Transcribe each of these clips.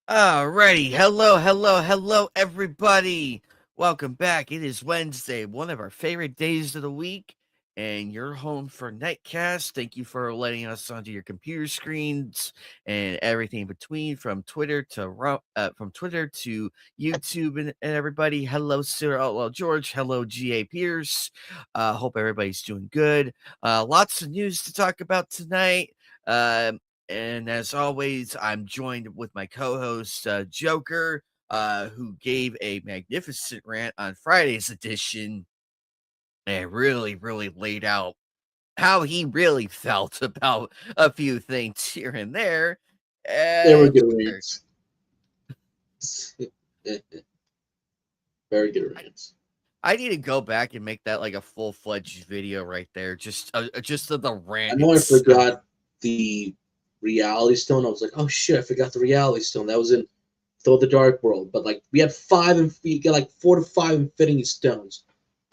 Alrighty, hello, everybody. Welcome back. It is Wednesday, one of our favorite days of the week, and you're home for Knightcast. Thank you for letting us onto your computer screens and everything in between, from Twitter to YouTube, and everybody. Hello, Sir Outlaw George. Hello, GA Pierce. Hope everybody's doing good. Lots of news to talk about tonight. And as always, I'm joined with my co-host, Joker, who gave a magnificent rant on Friday's edition and really laid out how he really felt about a few things here and there. They were And good rants. Very good rants. I need to go back and make that like a full-fledged video right there, just of the rant I know I itself. forgot the reality stone. I was like, oh shit, I forgot the reality stone. That was in Throw the Dark World. But like we got like 4 to 5 infinity stones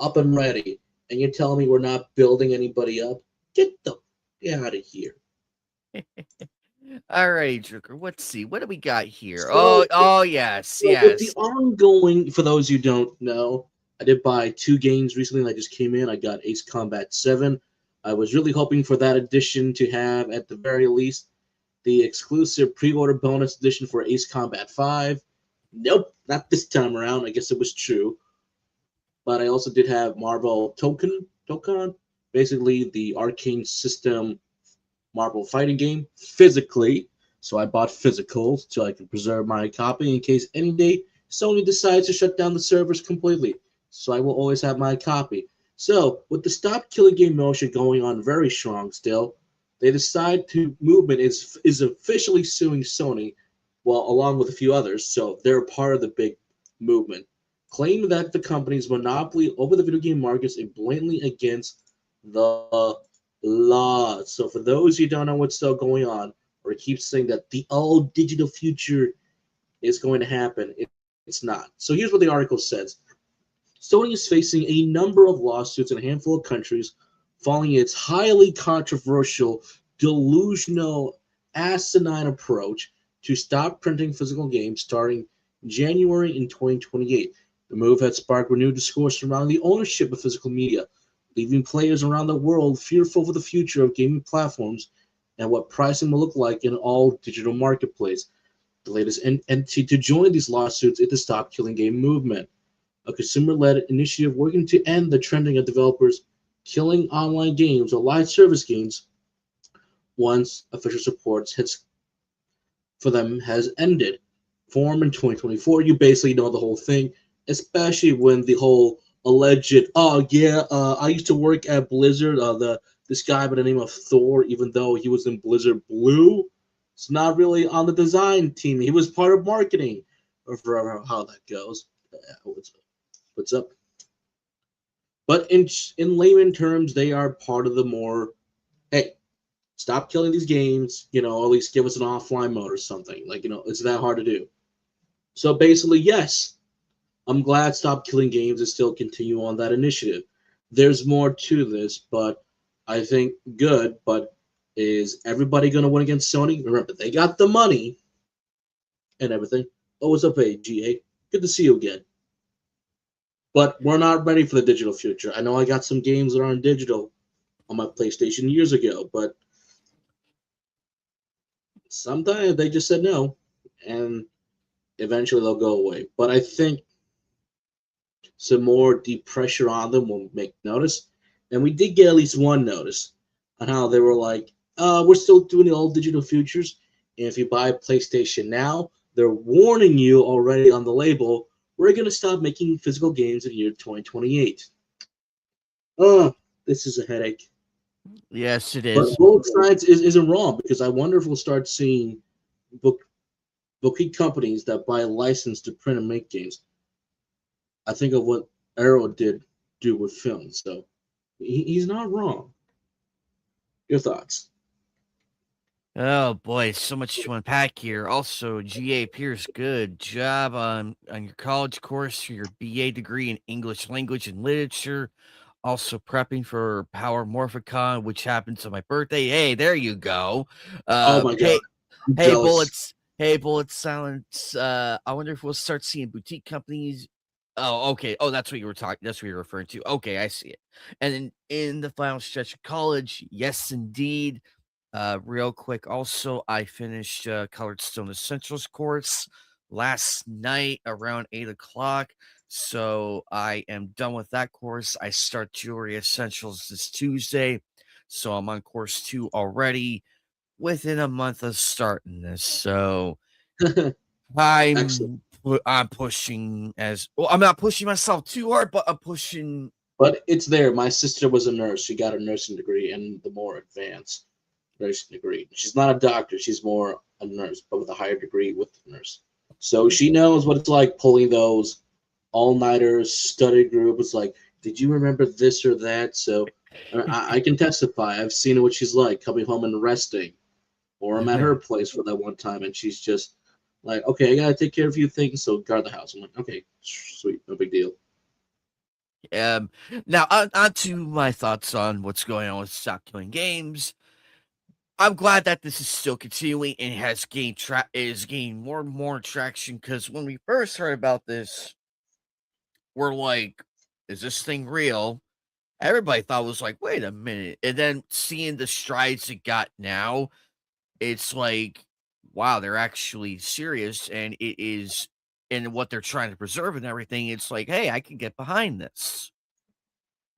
up and ready. And you're telling me we're not building anybody up? Get the out of here. All right, Joker. Let's see. What do we got here? So, Yes. with the ongoing, for those who don't know, I did buy 2 games recently that just came in. I got Ace Combat 7. I was really hoping for that edition to have, at the very least, the exclusive pre-order bonus edition for Ace Combat 5. Nope, not this time around. I guess it was true. But I also did have Marvel Tokon, basically the arcane system Marvel fighting game, physically. So I bought physicals so I can preserve my copy in case any day Sony decides to shut down the servers completely. So I will always have my copy. So with the Stop Killing Game motion going on very strong still, they decide to movement is officially suing Sony, well, along with a few others. So they're part of the big movement, claim that the company's monopoly over the video game markets is blatantly against the law. So for those who don't know what's still going on, or keep saying that the all digital future is going to happen, it's not. So here's what the article says. Sony is facing a number of lawsuits in a handful of countries following its highly controversial, delusional, asinine approach to stop printing physical games starting January in 2028. The move had sparked renewed discourse surrounding the ownership of physical media, leaving players around the world fearful for the future of gaming platforms and what pricing will look like in all digital marketplace. The latest entity to join these lawsuits is the Stop Killing Game movement, a consumer-led initiative working to end the trending of developers killing online games or live service games once official support for them has ended. Formed in 2024, you basically know the whole thing, especially when the whole alleged, I used to work at Blizzard, this guy by the name of Thor, even though he was in Blizzard Blue, it's not really on the design team. He was part of marketing, or forever how that goes. What's up? But in layman terms, they are part of the more, hey, stop killing these games, at least give us an offline mode or something. Like, it's that hard to do. So basically, yes, I'm glad Stop Killing Games is still continue on that initiative. There's more to this, but I think good. But is everybody going to win against Sony? Remember, they got the money and everything. Oh, what's up, GA? Good to see you again. But we're not ready for the digital future. I know I got some games that aren't digital on my PlayStation years ago, but sometimes they just said no, and eventually they'll go away. But I think some more deep pressure on them will make notice. And we did get at least one notice on how they were like, we're still doing the old digital futures. And if you buy a PlayStation Now, they're warning you already on the label, we're going to stop making physical games in the year 2028. This is a headache. Yes, it is. But both sides isn't wrong, because I wonder if we'll start seeing boutique companies that buy a license to print and make games. I think of what Arrow did do with film, so he's not wrong. Your thoughts? Oh boy, so much to unpack here. Also, GA Pierce, good job on your college course for your BA degree in English language and literature. Also prepping for Power Morphicon, which happens on my birthday. Hey, there you go. Oh my god, I'm Hey jealous. bullets. Hey, Bullet Silence. I wonder if we'll start seeing boutique companies. Oh, okay. Oh, that's what you were talking. That's what you're referring to. Okay, I see it. And then in the final stretch of college, yes, indeed. Real quick, also, I finished Colored Stone Essentials course last night around 8 o'clock. So I am done with that course. I start Jewelry Essentials this Tuesday. So I'm on course 2 already within a month of starting this. So Excellent. I'm pushing as well. I'm not pushing myself too hard, but I'm pushing. But it's there. My sister was a nurse. She got a nursing degree and the more advanced nursing degree. She's not a doctor. She's more a nurse, but with a higher degree with the nurse. So she knows what it's like pulling those all-nighters, study group. It's like, did you remember this or that? So I can testify. I've seen what she's like coming home and resting, or I'm at her place for that one time, and she's just like, okay, I gotta take care of a few things, so guard the house. I'm like, okay, sweet, no big deal. Um, Now on to my thoughts on what's going on with Stop Killing Games. I'm glad that this is still continuing and has gained more and more traction. Because when we first heard about this, we're like, "Is this thing real?" Everybody thought it was like, "Wait a minute," and then seeing the strides it got now, it's like, wow, they're actually serious, and it is and what they're trying to preserve and everything. It's like, hey, I can get behind this.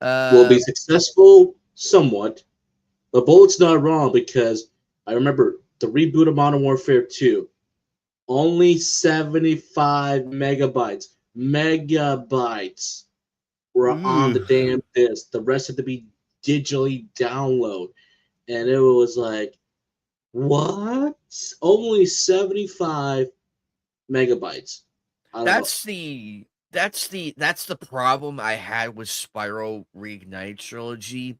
Will Uh, be successful somewhat, but Bullet's not wrong because I remember the reboot of Modern Warfare 2, only 75 megabytes were on the Ugh. damn disc. The rest had to be digitally download. And it was like, what? Only 75 megabytes. I don't know. That's the problem I had with Spiral Reignite Trilogy.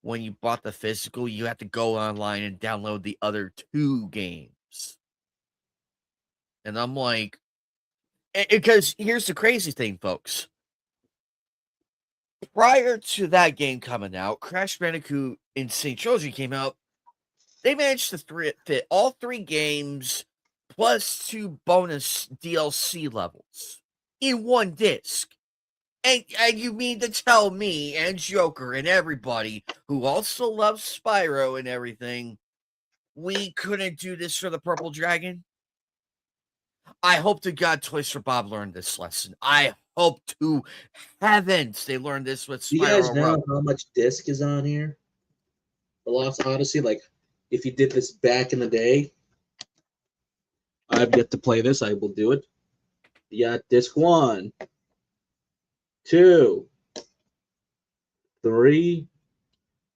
When you bought the physical, you had to go online and download the other 2 games. And I'm like, because here's the crazy thing, folks. Prior to that game coming out, Crash Bandicoot Insane Trilogy came out. They managed to fit all 3 games plus 2 bonus DLC levels in one disc. And you mean to tell me and Joker and everybody who also loves Spyro and everything, we couldn't do this for the Purple Dragon? I hope to God Toys for Bob learned this lesson. I hope to heavens they learned this with Do you guys Spyro know Rogue. how much disc is on here? The Lost Odyssey? Like, if you did this back in the day, I've yet to play this. I will do it. You got disc 1, 2, 3,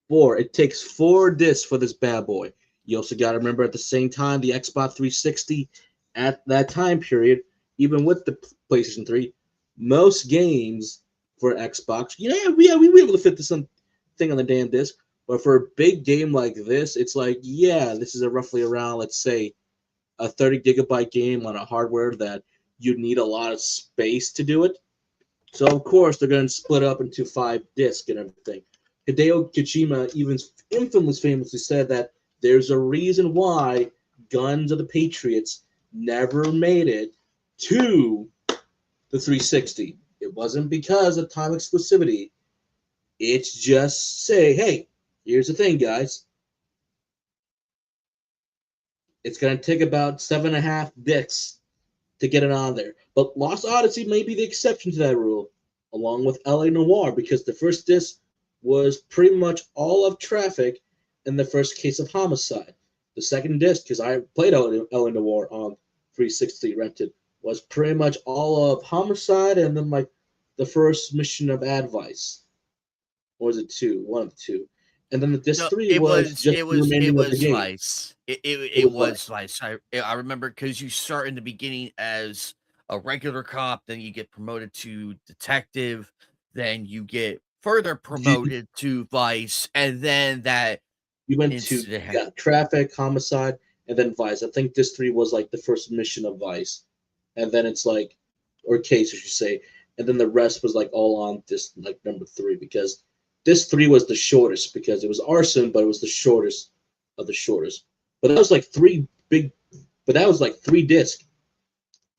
4. It takes 4 discs for this bad boy. You also got to remember at the same time, the Xbox 360 at that time period, even with the PlayStation 3, most games for Xbox, we were able to fit this thing on the damn disc. But for a big game like this, it's like, yeah, this is a roughly around, let's say, a 30 gigabyte game on a hardware that you need a lot of space to do it. So of course they're going to split up into 5 discs and everything. Hideo Kojima even famously said that there's a reason why Guns of the Patriots never made it to the 360. It wasn't because of time exclusivity. It's just say, hey, here's the thing, guys. It's going to take about 7.5 discs to get it on there. But Lost Odyssey may be the exception to that rule, along with LA Noire, because the first disc was pretty much all of Traffic in the first case of Homicide. The second disc, because I played LA Noire on 360 rented, was pretty much all of Homicide and then like the first mission of Advice. Or was it 2? One of the 2. And then the disc No, 3 it was was just it the was it remaining of the was game. Vice. It It was like, was Vice. I remember because you start in the beginning as a regular cop, then you get promoted to detective, then you get further you, promoted to Vice, and then that you went to incident yeah, Traffic, Homicide, and then Vice. I think this 3 was like the first mission of Vice, and then it's like, or case, I should say, and then the rest was like all on this like number 3 because this 3 was the shortest because it was arson, but it was the shortest of the shortest. But that was like 3 big, but that was like 3 discs,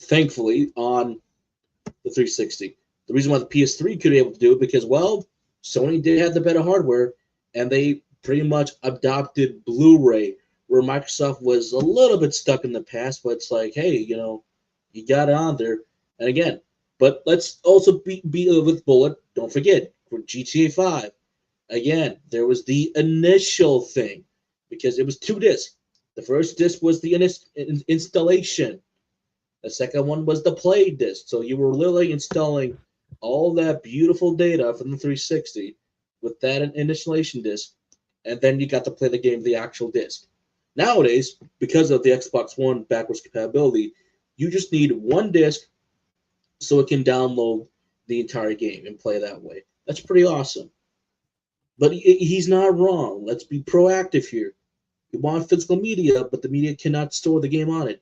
thankfully, on the 360. The reason why the PS3 could be able to do it because, well, Sony did have the better hardware, and they pretty much adopted Blu-ray, where Microsoft was a little bit stuck in the past, but it's like, hey, you got it on there. And again, but let's also be with Bullet. Don't forget, for GTA 5, again, there was the initial thing, because it was 2 discs. The first disc was the installation. The second one was the play disc. So you were literally installing all that beautiful data from the 360 with that installation disc, and then you got to play the game with the actual disc. Nowadays, because of the Xbox One backwards compatibility, you just need 1 disc so it can download the entire game and play that way. That's pretty awesome. But he's not wrong. Let's be proactive here. You want physical media, but the media cannot store the game on it.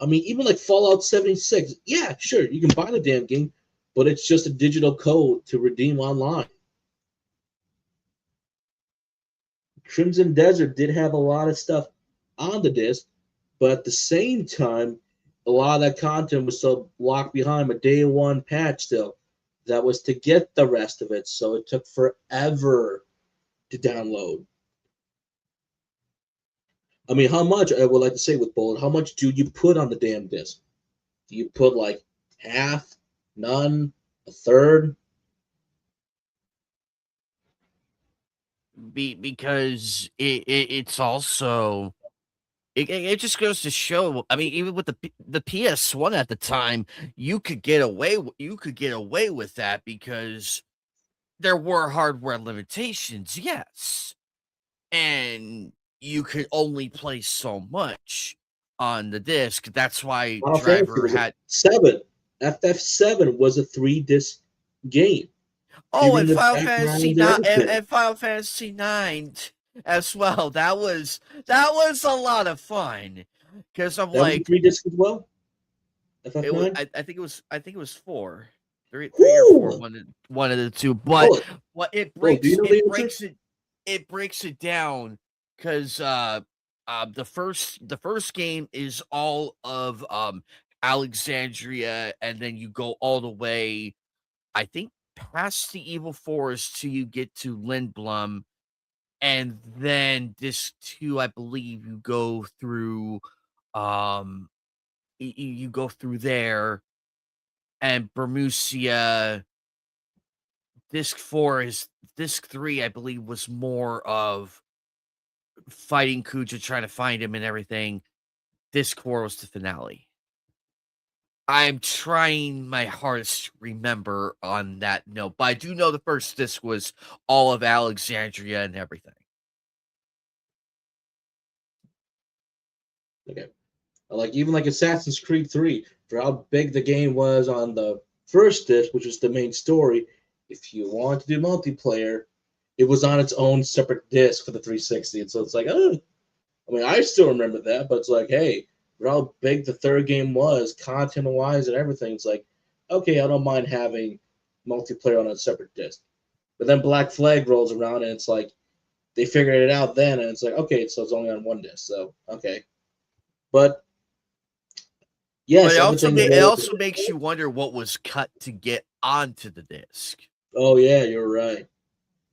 I mean, even like Fallout 76, yeah, sure, you can buy the damn game, but it's just a digital code to redeem online. Crimson Desert did have a lot of stuff on the disc, but at the same time, a lot of that content was still locked behind a day 1 patch still. That was to get the rest of it, so it took forever to download. I mean, how much, I would like to say with Bullet, how much do you put on the damn disc? Do you put like half, none, a third? Because it's also it just goes to show. I mean, even with the PS1 at the time, you could get away with that because there were hardware limitations, yes, and you could only play so much on the disc. That's why Final Fantasy Driver was a had 7. FF7 was a 3-disc game. oh, Even and the Final Fantasy background and nine everything. and Final Fantasy 9 as well. That was a lot of fun because I'm That was a like 3-disc as well? it was. FF9? I think it was four, three or four, Whoo! one of the two. But Bullet. what Bullet, do you know the answer? it breaks it down because the first game is all of Alexandria, and then you go all the way, I think, past the Evil Forest till you get to Lindblum, and then this 2, I believe you go through, you go through there, and Bermucia. Disc 3, I believe, was more of fighting Kuja, trying to find him and everything. Disc 4 was the finale. I'm trying my hardest to remember on that note, but I do know the first disc was all of Alexandria and everything. Okay. Like even like Assassin's Creed 3, for how big the game was on the first disc, which was the main story, if you want to do multiplayer, it was on its own separate disc for the 360. And so it's like, oh, I mean, I still remember that, but it's like, hey, for how big the third game was, content wise and everything, it's like, okay, I don't mind having multiplayer on a separate disc. But then Black Flag rolls around and it's like, they figured it out then, and it's like, okay, so it's only on one disc. So, okay. But But yes, everything it related. also makes you wonder what was cut to get onto the disc. Oh yeah, you're right.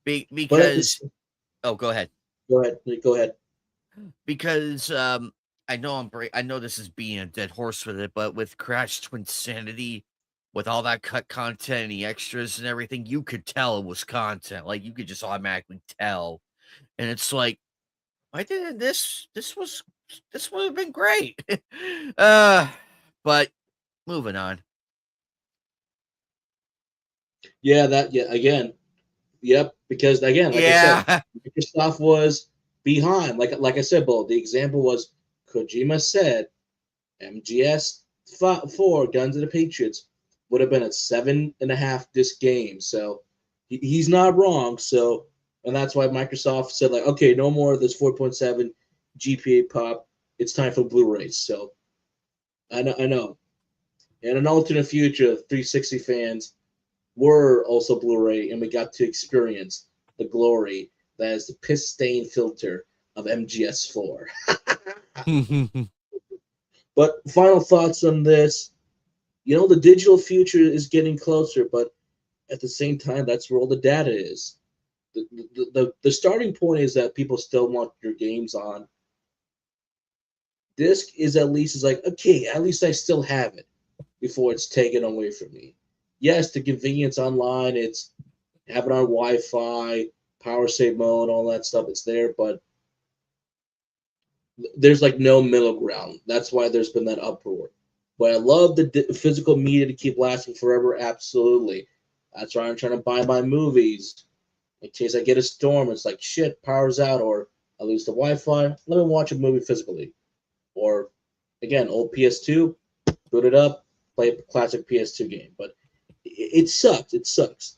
But at this, Because oh, go ahead. go ahead. Go ahead. Because I know this is being a dead horse with it, but with Crash Twinsanity, with all that cut content and the extras and everything, you could tell it was content. Like you could just automatically tell. And it's like, why didn't this would have been great. uh but moving on. Yeah, that. Yeah, again. Yep. Because again, like I said, Yeah. Microsoft was behind. Like I said, Bo. The example was Kojima said MGS4 Guns of the Patriots would have been a 7.5 disc game. So he's not wrong. So and that's why Microsoft said like, okay, no more of this 4.7 GPA pop. It's time for Blu-rays. So I know. In an alternate future, 360 fans were also Blu-ray, and we got to experience the glory that is the piss stain filter of MGS4. But final thoughts on this. The digital future is getting closer, but at the same time, that's where all the data is. The starting point is that people still want your games on disc. Is at least is like, okay, at least I still have it before it's taken away from me. Yes, the convenience online, it's have it on Wi-Fi, power save mode, all that stuff. It's there, but there's like no middle ground. That's why there's been that uproar. But I love the physical media to keep lasting forever. Absolutely. That's why I'm trying to buy my movies. In case I get a storm, it's like, shit, power's out, or I lose the Wi-Fi. Let me watch a movie physically. Or, again, old PS2, boot it up, play a classic PS2 game. But it sucks. It sucks.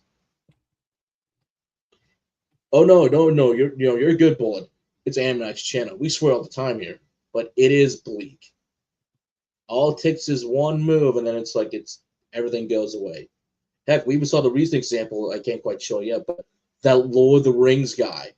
Oh no, no, no! You're a good bullet. It's Amnite's channel. We swear all the time here, but it is bleak. All it takes is one move, and then it's like everything goes away. Heck, we even saw the recent example. I can't quite show yet, but that Lord of the Rings guy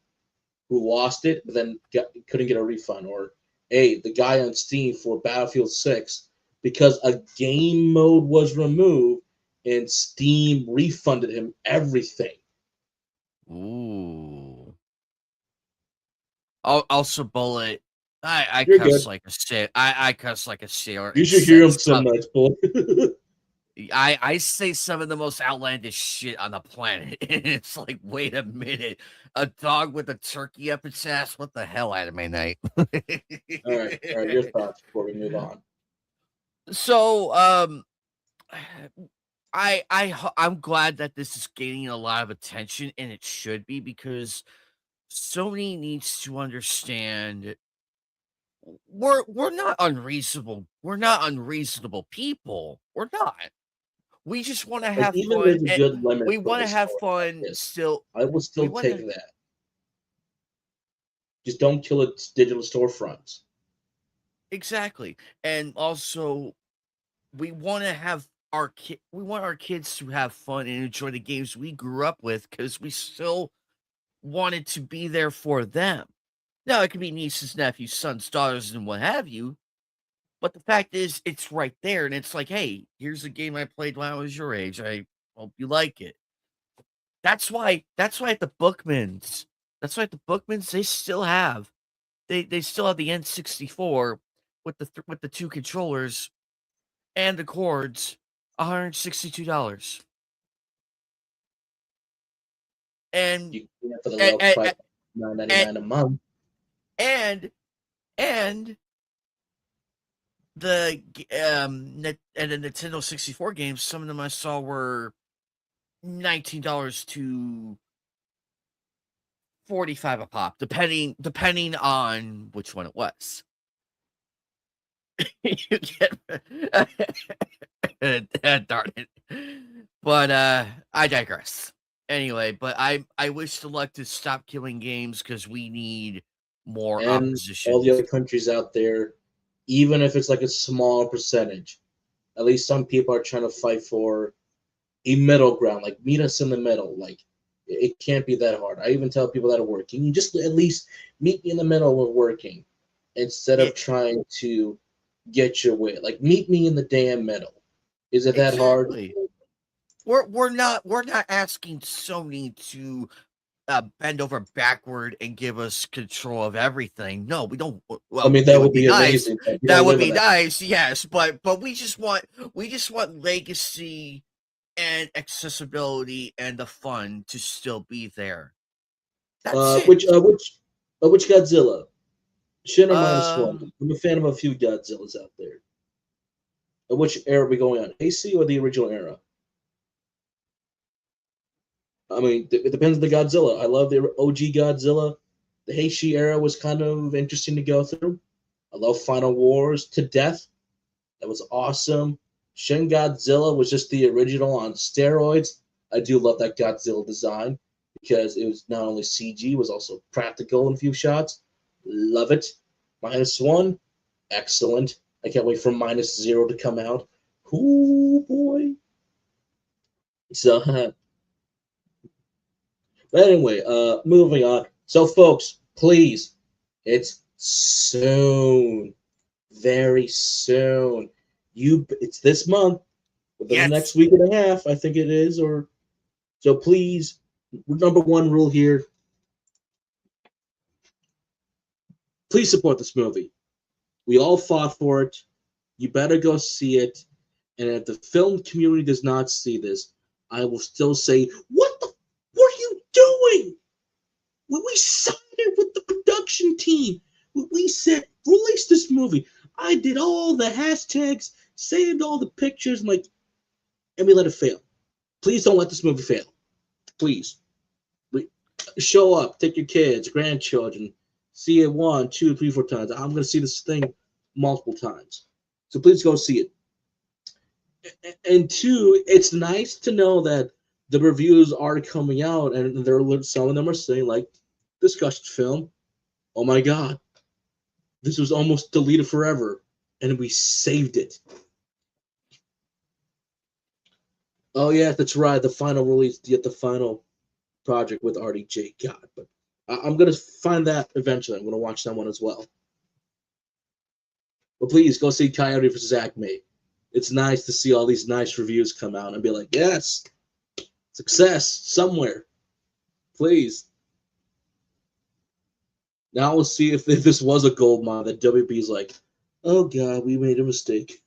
who lost it, but then couldn't get a refund. Or the guy on Steam for Battlefield 6 because a game mode was removed, and Steam refunded him everything. Ooh. Also, Bullet. I You're cuss good. like a sailor. I cuss like a sailor You and should hear said him some some. nights, boy. I say some of the most outlandish shit on the planet, and it's like, wait a minute, a dog with a turkey up its ass. What the hell, Anime Night? All right. Your thoughts before we move on. So, I'm glad that this is gaining a lot of attention, and it should be because Sony needs to understand we're not unreasonable. We're not unreasonable people. We're not. We just want to Like, have even fun, there's a and good limit we for want a to have story like fun this. still. I will We still want take to that. Just don't kill its digital storefronts. exactly, and also we want to have we want our kids to have fun and enjoy the games we grew up with because we still wanted to be there for them. Now it could be nieces, nephews, sons, daughters, and what have you. But the fact is, it's right there, and it's like, hey, here's a game I played when I was your age. I hope you like it. That's why at the Bookmans, they still have they still have the N64 with with the two controllers and the cords, $162. And You can get it for the and low price, and $9.99 a month. and, and the and the Nintendo 64 games, some of them I saw were $19 to 45 a pop, depending on which one it was. You get darn it. But I digress. Anyway, but I wish the luck to stop killing games because we need more And all the oppositions. other countries out there, even if it's like a small percentage, at least some people are trying to fight for a middle ground. Like, meet us in the middle. Like, it can't be that hard. I even tell people that are working, you just at least meet me in the middle of working instead Yeah, of trying to get your way. Like, meet me in the damn middle. Is it that hard? exactly. We're not asking Sony to bend over backward and give us control of everything. No, we don't. I Well, mean, it that would would be be nice. amazing, but you That don't would live in be that. nice, yes. But we just want legacy and accessibility and the fun to still be there. That's Uh, it. which uh, which which Godzilla? Shin or minus one? Um, I'm a fan of a few Godzillas out there. Which era are we going on? AC or the original era? I mean, it depends on the Godzilla. I love the OG Godzilla. The Heishi era was kind of interesting to go through. I love Final Wars to death. That was awesome. Shin Godzilla was just the original on steroids. I do love that Godzilla design because it was not only CG, it was also practical in a few shots. Love it. Minus one, excellent. I can't wait for minus zero to come out. Ooh boy. So, but anyway, moving on. So, folks, please, it's soon, very soon. It's this month, within the next Yes. week and a half, I think it is. Or so. Please, number one rule here: please support this movie. We all fought for it. You better go see it. And if the film community does not see this, I will still say, what are you doing? We signed it with the production team. We said, release this movie. I did all the hashtags, saved all the pictures, and we let it fail. Please don't let this movie fail. Please. Show up, take your kids, grandchildren, see it 1, 2, 3, 4 times. I'm going to see this thing multiple times. So please go see it. And two, it's nice to know that the reviews are coming out, and some of them are saying like, discussion film, oh my god, this was almost deleted forever, and we saved it. Oh yeah, that's right. The final release, the final project with RDJ. God, but I'm gonna find that eventually. I'm gonna watch that one as well. But please go see Coyote vs. Acme. It's nice to see all these nice reviews come out and be like, yes, success somewhere. Please. Now we'll see if this was a gold mine that WB's like, oh god, we made a mistake.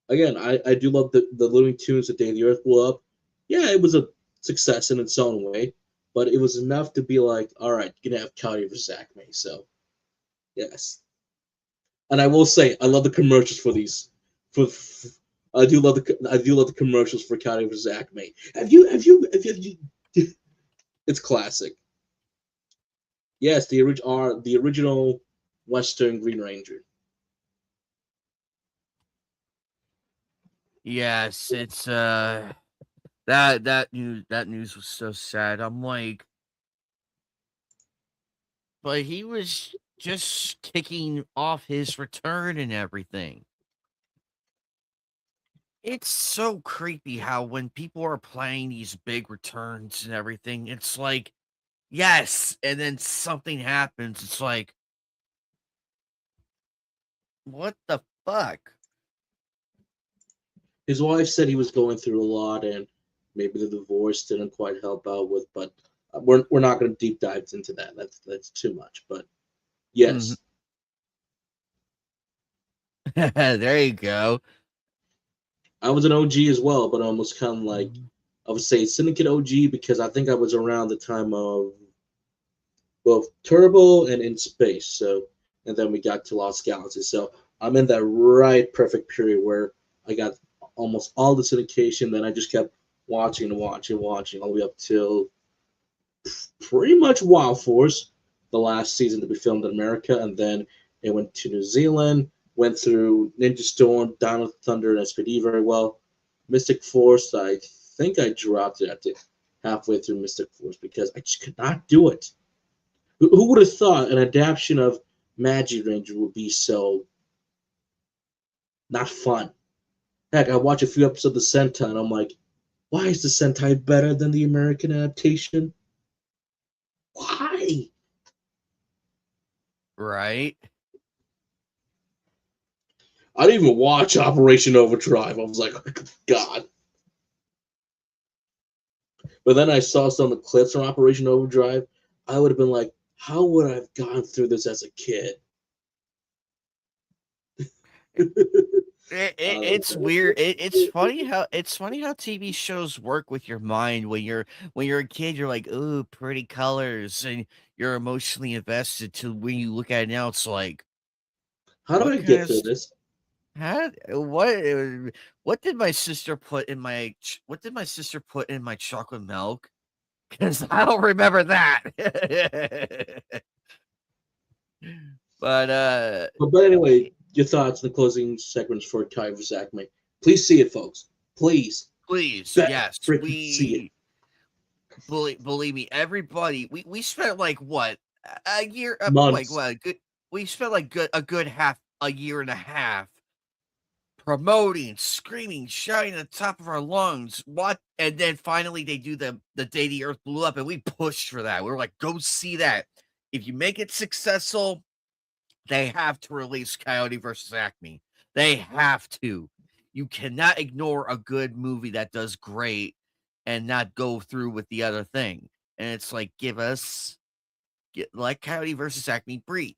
Again, I do love the Looney Tunes, The Day the Earth Blew Up. Yeah, it was a success in its own way, but it was enough to be like, all right, you're gonna have Coyote vs. Acme. So, yes. And I will say, I love the commercials for these. I do love the commercials for Coyote vs. Acme. Have you? It's classic. Yes, the original Western Green Ranger. Yes, it's that news was so sad. I'm like, but he was just kicking off his return and everything. It's so creepy how when people are playing these big returns and everything, it's like, yes, and then something happens. It's like, what the fuck? His wife said he was going through a lot, and maybe the divorce didn't quite help out with. But we're not going to deep dive into that. That's too much. But Mhm. yes, There you go. I was an OG as well, but I was kind of like, Mhm. I would say Syndicate OG because I think I was around the time of both Turbo and In Space. So, and then we got to Lost Galaxy. So I'm in that right perfect period where I got almost all the syndication. Then I just kept watching and watching all the way up till pretty much Wild Force, the last season to be filmed in America, and then it went to New Zealand. Went through Ninja Storm, Down with Thunder, and SPD very well. Mystic Force, I think I dropped it after halfway through Mystic Force because I just could not do it. Who would have thought an adaptation of Magi Ranger would be so not fun? Heck, I watched a few episodes of Sentai and I'm like, why is the Sentai better than the American adaptation? Why? Right? I didn't even watch Operation Overdrive. I was like, oh, God. But then I saw some of the clips from Operation Overdrive. I would have been like, how would I have gone through this as a kid? It's weird. It's funny how TV shows work with your mind when you're a kid. You're like, "Ooh, pretty colors," and you're emotionally invested. To when you look at it now, it's like, How did what I kind get of through this? how what did my sister put in my what did my sister put in my chocolate milk? Because I don't remember that. But But anyway, your thoughts in the closing segments for Kai vs. Acme. Please see it, folks. Please. please, Better yes, freaking see it. we believe me, everybody, we spent like what a year, like Months. what a good we spent like a good half a year and a half promoting, screaming, shouting at the top of our lungs. What? And then finally they do the day the Earth blew up, and we pushed for that. We were like, go see that. if you make it successful, they have to release Coyote versus Acme. They have to. You cannot ignore a good movie that does great and not go through with the other thing. And it's like, let Coyote versus Acme breathe.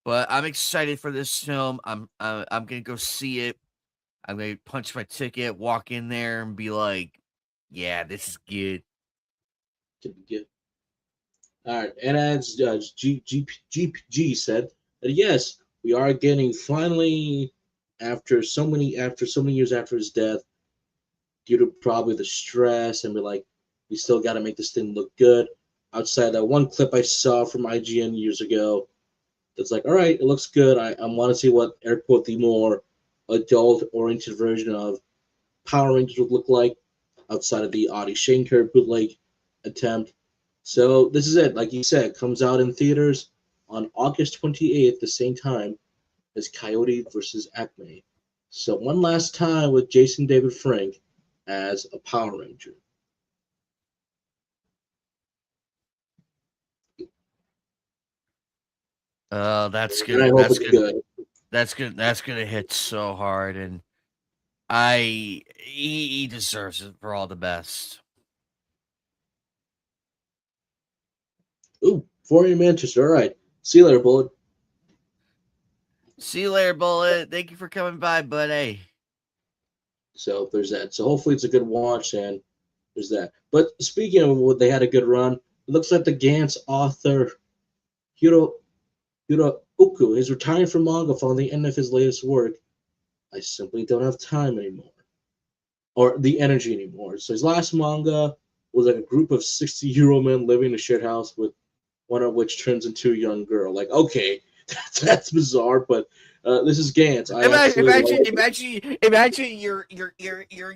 But I'm excited for this film. I'm gonna go see it. I'm gonna punch my ticket, walk in there, and be like, "Yeah, this is good." Good. All right, and as GPG said that yes, we are getting finally after so many years after his death, due to probably the stress, and we're like, we still got to make this thing look good. Outside that one clip I saw from IGN years ago, that's like, all right, it looks good. I want to see what air quote the more adult oriented version of Power Rangers would look like outside of the Audie Shankar bootleg attempt. So this is it. Like you said, it comes out in theaters on August 28th, the same time as Coyote versus Acme. So one last time with Jason David Frank as a Power Ranger. Oh, that's And I good. hope That's it's good. good. That's good. That's gonna hit so hard, and he deserves it for all the best. Ooh, 4 Manchester. All right. See you later, Bullet. See you later, Bullet. Thank you for coming by, buddy. So there's that. So hopefully it's a good watch, and there's that. But speaking of what they had a good run, it looks like the Gantz author Hiroya Oku is retiring from manga following the end of his latest work. I simply don't have time anymore, or the energy anymore. So his last manga was like a group of 60-year-old men living in a shared house with one of which turns into a young girl. Like, okay, that's bizarre, but this is Gantz. I absolutely Imagine you're in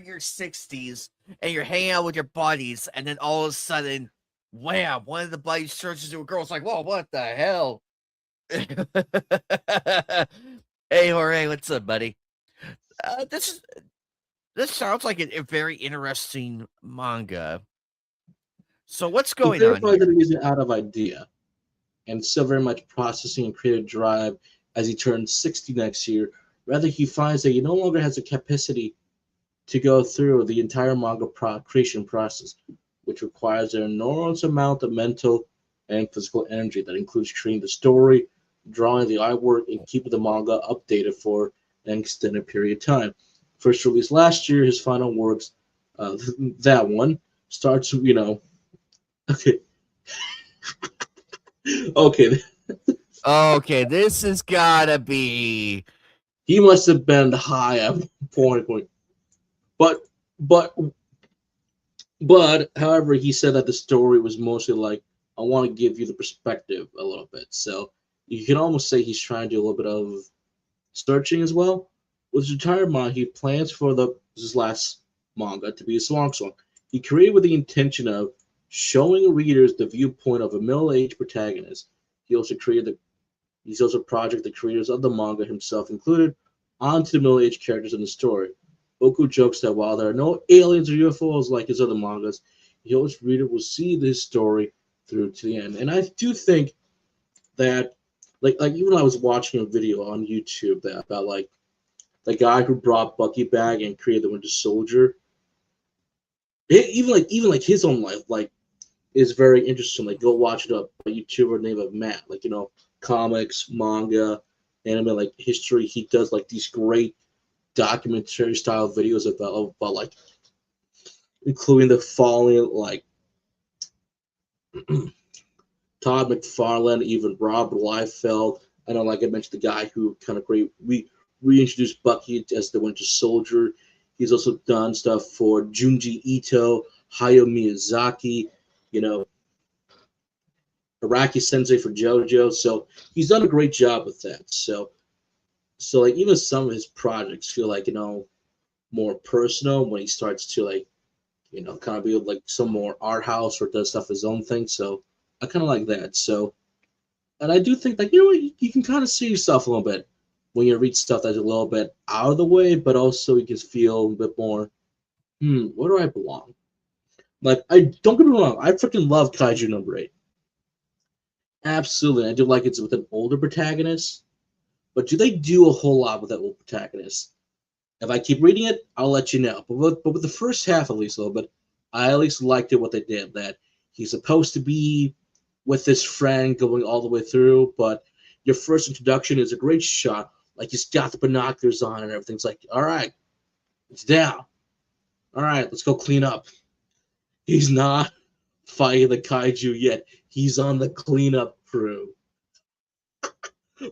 your 60s and you're hanging out with your buddies, and then all of a sudden, wham! One of the buddies turns into a girl. It's like, whoa, what the hell? Hey, Jorge, what's up, buddy? This sounds like a very interesting manga. So what's He going on clarified that here? he isn't out of idea and still very much processing and creative drive as he turns 60 next year. Rather, he finds that he no longer has the capacity to go through the entire manga creation process, which requires an enormous amount of mental and physical energy that includes creating the story, drawing the artwork, and keeping the manga updated for an extended period of time. First released last year, his final works, that one, starts, okay, okay, Okay, this has gotta be. he must have been high at one point. But, but however, he said that the story was mostly like, I want to give you the perspective a little bit. So you can almost say he's trying to do a little bit of searching as well. With his retirement, he plans for his last manga to be a swan song. He created with the intention of showing readers the viewpoint of a middle-aged protagonist. He's also projected the creators of the manga himself included onto the middle-aged characters in the story. Oku jokes that while there are no aliens or UFOs like his other mangas, he hopes reader will see this story through to the end. And I do think that, like even I was watching a video on YouTube about like the guy who brought Bucky back and created the Winter Soldier. Even like his own life is very interesting. Like go watch it up. A YouTuber named Matt, comics, manga, anime, like history. He does like these great documentary style videos about like including the following like Todd McFarlane, even Rob Liefeld. I know, like I mentioned, the guy who kind of reintroduced Bucky as the Winter Soldier. He's also done stuff for Junji Ito, Hayao Miyazaki, Araki Sensei for JoJo. So he's done a great job with that. So like even some of his projects feel like more personal when he starts to kind of be like some more art house or does stuff his own thing. So I kind of like that. So, and I do think that you can kind of see yourself a little bit when you read stuff that's a little bit out of the way, but also you can feel a bit more. Where do I belong? Like, I don't get me wrong, I freaking love Kaiju number 8. Absolutely, I do like it's with an older protagonist. But do they do a whole lot with that old protagonist? If I keep reading it, I'll let you know. But with the first half, at least a little bit, I at least liked it what they did. That he's supposed to be with his friend going all the way through, but your first introduction is a great shot. Like he's got the binoculars on and everything's like, all right, it's down. All right, let's go clean up. He's not fighting the kaiju yet. He's on the cleanup crew.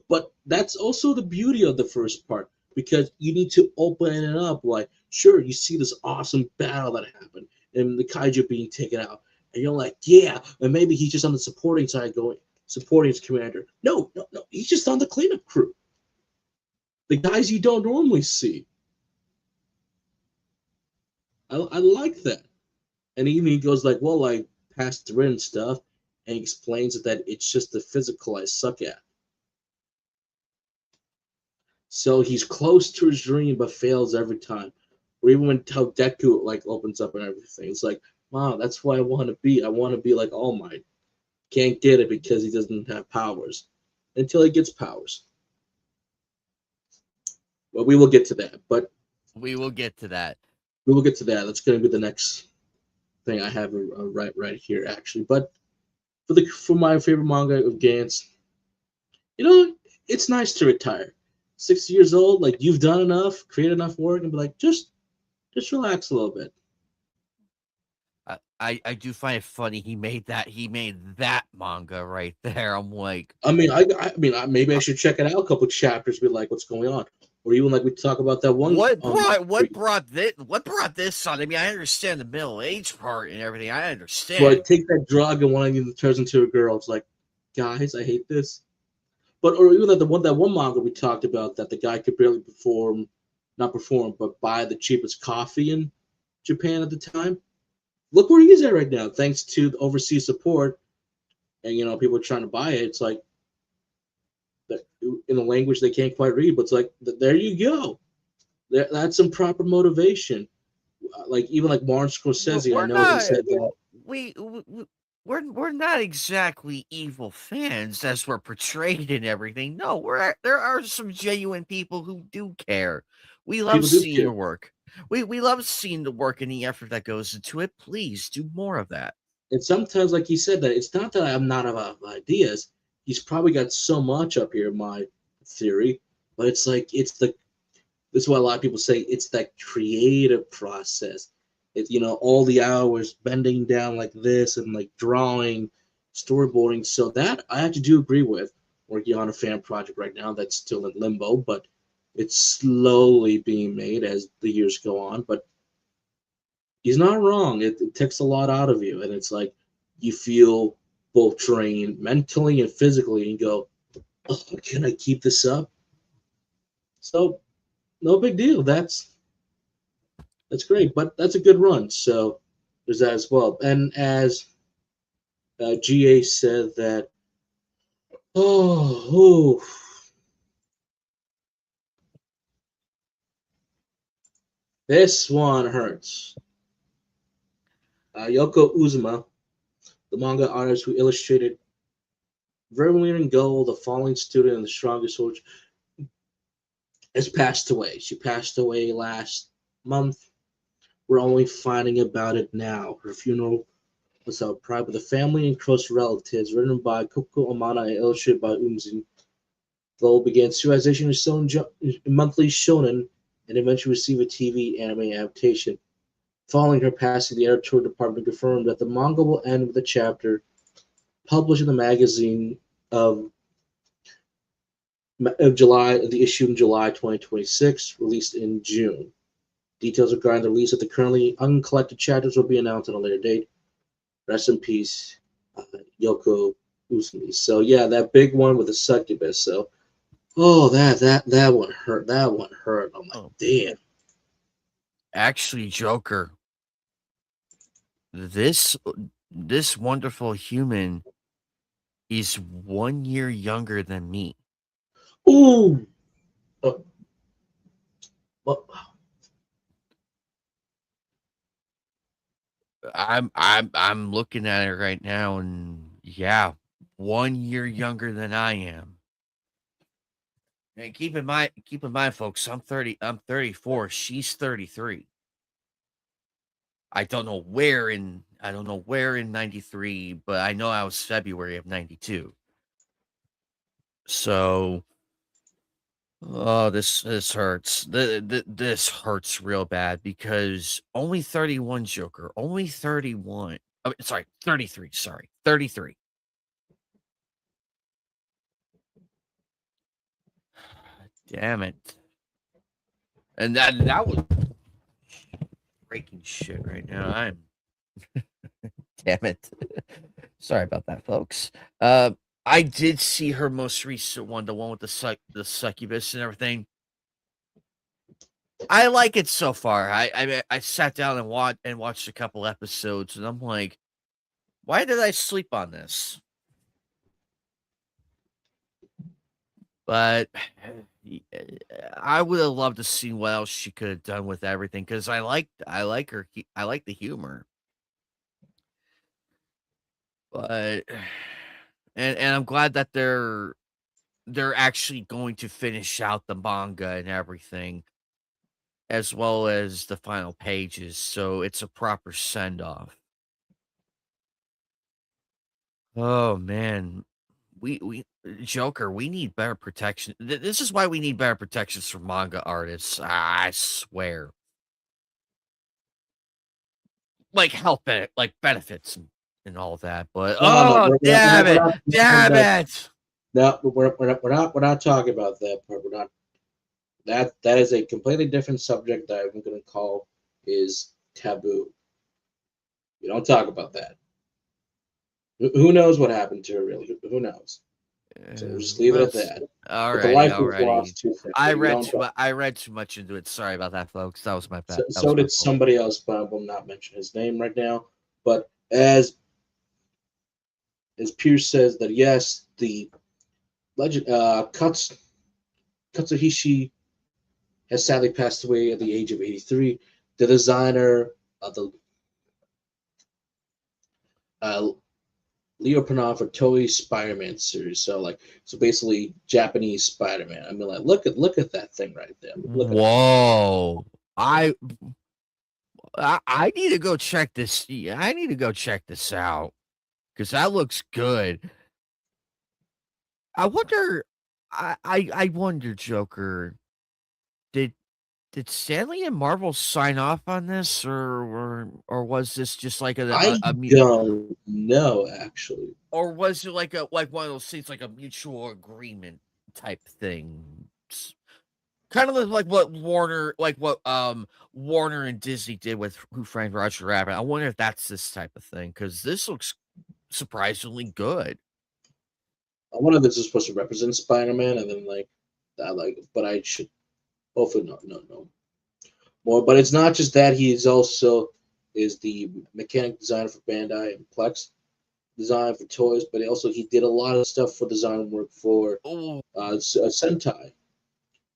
But that's also the beauty of the first part because you need to open it up. Like, sure, you see this awesome battle that happened and the kaiju being taken out, and you're like, yeah, and maybe he's just on the supporting side going supporting his commander. No, no, no, he's just on the cleanup crew. The guys you don't normally see. I like that. And even he goes like, well, I passed through and stuff, and he explains that it's just the physical I suck at. So he's close to his dream but fails every time. Or even when how Deku like opens up and everything, it's like, wow, that's why I want to be. I want to be like All Might. Can't get it because he doesn't have powers until he gets powers. Well, we will get to that. But We will get to that. we will get to that. That's going to be the next thing I have right here actually. But for my favorite manga of Gantz, you know, it's nice to retire. 60 years old, like you've done enough, created enough work, and be like, just relax a little bit. I do find it funny he made that manga right there. I'm like, Maybe I should check it out a couple chapters, be like, what's going on, or even like we talk about that one. what brought this on? I mean, I understand the middle age part and everything. I Where I understand. take that drug and one of them turns into a girl. It's like, guys, I hate this. But or even that one manga we talked about that the guy could barely not perform, but buy the cheapest coffee in Japan at the time. Look where he is at right now, thanks to overseas support, and people are trying to buy it. It's like that in a language they can't quite read, but it's like there you go. That's some proper motivation. Like even like Martin Scorsese, I We're know he not said that we we're not exactly evil fans as we're portrayed and everything. No, there are some genuine people who do care. We love people do seeing care. your work. We love seeing the work and the effort that goes into it. Please do more of that. And sometimes, like he said, that it's not that I'm not about ideas. He's probably got so much up here, my theory, but it's like this is why a lot of people say it's that creative process. It's all the hours bending down like this and like drawing, storyboarding. So that I actually do agree with. Working on a fan project right now that's still in limbo, but it's slowly being made as the years go on. But he's not wrong. It takes a lot out of you, and it's like you feel both drained mentally and physically, and go, oh, can I keep this up? So no big deal. That's great, but that's a good run. So there's that as well. And as GA said that, oh, this one hurts. Yoko Umezu, the manga artist who illustrated Vermilion and Gold, The Falling Student, and The Strongest Soldier, has passed away. She passed away last month. We're only finding about it now. Her funeral was out private with the family and close relatives, written by Koko Amana and illustrated by Umezu. Gold began serialization in monthly shonen and eventually received a TV anime adaptation. Following her passing, the editorial department confirmed that the manga will end with a chapter published in the magazine of July, the issue in July 2026, released in June. Details regarding the release of the currently uncollected chapters will be announced at a later date. Rest in peace, Yoko Umezu. So yeah, that big one with the succubus. So that one hurt. That one hurt. I'm like, Oh, damn. actually, Joker, this this wonderful human is 1 year younger than me. Ooh. Uh, well, I'm looking at it right now, and yeah, 1 year younger than I am. And keep in mind, folks, I'm 34. She's 33. I don't know where in 93, but I know I was February of 92. So, oh, this hurts. This hurts real bad because only 31 Joker, only 31. I mean, sorry, 33. Sorry, 33. Damn it. And that was breaking shit right now. I'm damn it. Sorry about that, folks. I did see her most recent one, the one with the succubus and everything. I like it so far. I sat down and watched a couple episodes, and I'm like, why did I sleep on this? But I would have loved to see what else she could have done with everything because I like her I like the humor. But and I'm glad that they're actually going to finish out the manga and everything as well as the final pages, so it's a proper send off. Oh man, we Joker, we need better protection. This is why we need better protections for manga artists. I swear, like like benefits and all that. But No, oh damn it, damn it! no, we're not talking about that part. We're not. That is a completely different subject that I'm going to call is taboo. We don't talk about that. Who knows what happened to her? Really, who knows? So we'll just leave it at that. But the life was Alrighty. lost too. We don't talk. I read too much into it. Sorry about that, folks. That was my bad. That So was my did fault. somebody else, but I will not mention his name right now. But as Pierce says that yes, the legend Katsuhishi has sadly passed away at the age of 83. The designer of the Leo Panov for Toei Spider-Man series. So basically Japanese Spider-Man. I mean, like look at that thing right there. Look at that. Whoa. I I need to go check this. I need to go check this out because that looks good. I wonder. I wonder, Joker. Did did Stanley and Marvel sign off on this, or was this just like I don't know actually. or was it like one of those things like a mutual agreement type thing? Kind of like what Warner and Disney did with Who Framed Roger Rabbit. I wonder if that's this type of thing because this looks surprisingly good. I wonder if this is supposed to represent Spider-Man, and then but I should hopefully no more. But it's not just that he is also is the mechanic designer for Bandai and Plex design for toys, but also he did a lot of stuff for design work for Oh, Sentai,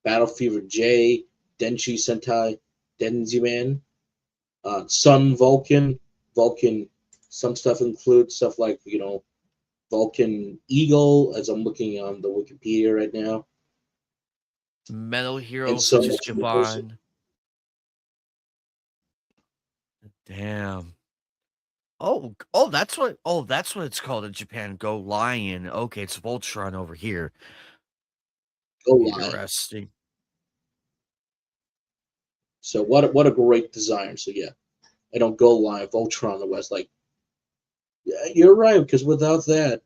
Battle Fever J, Denshi Sentai, Denziman, Sun Vulcan. Some stuff includes stuff like Vulcan Eagle, as I'm looking on the Wikipedia right now, Metal and heroes so such as much more. Javon. Damn. That's what it's called in Japan. Go Lion. Okay, it's Voltron over here. Go Lion. Interesting. So what a great design. So yeah, I don't Go Lion, Voltron the West. Like, yeah, you're right, because without that,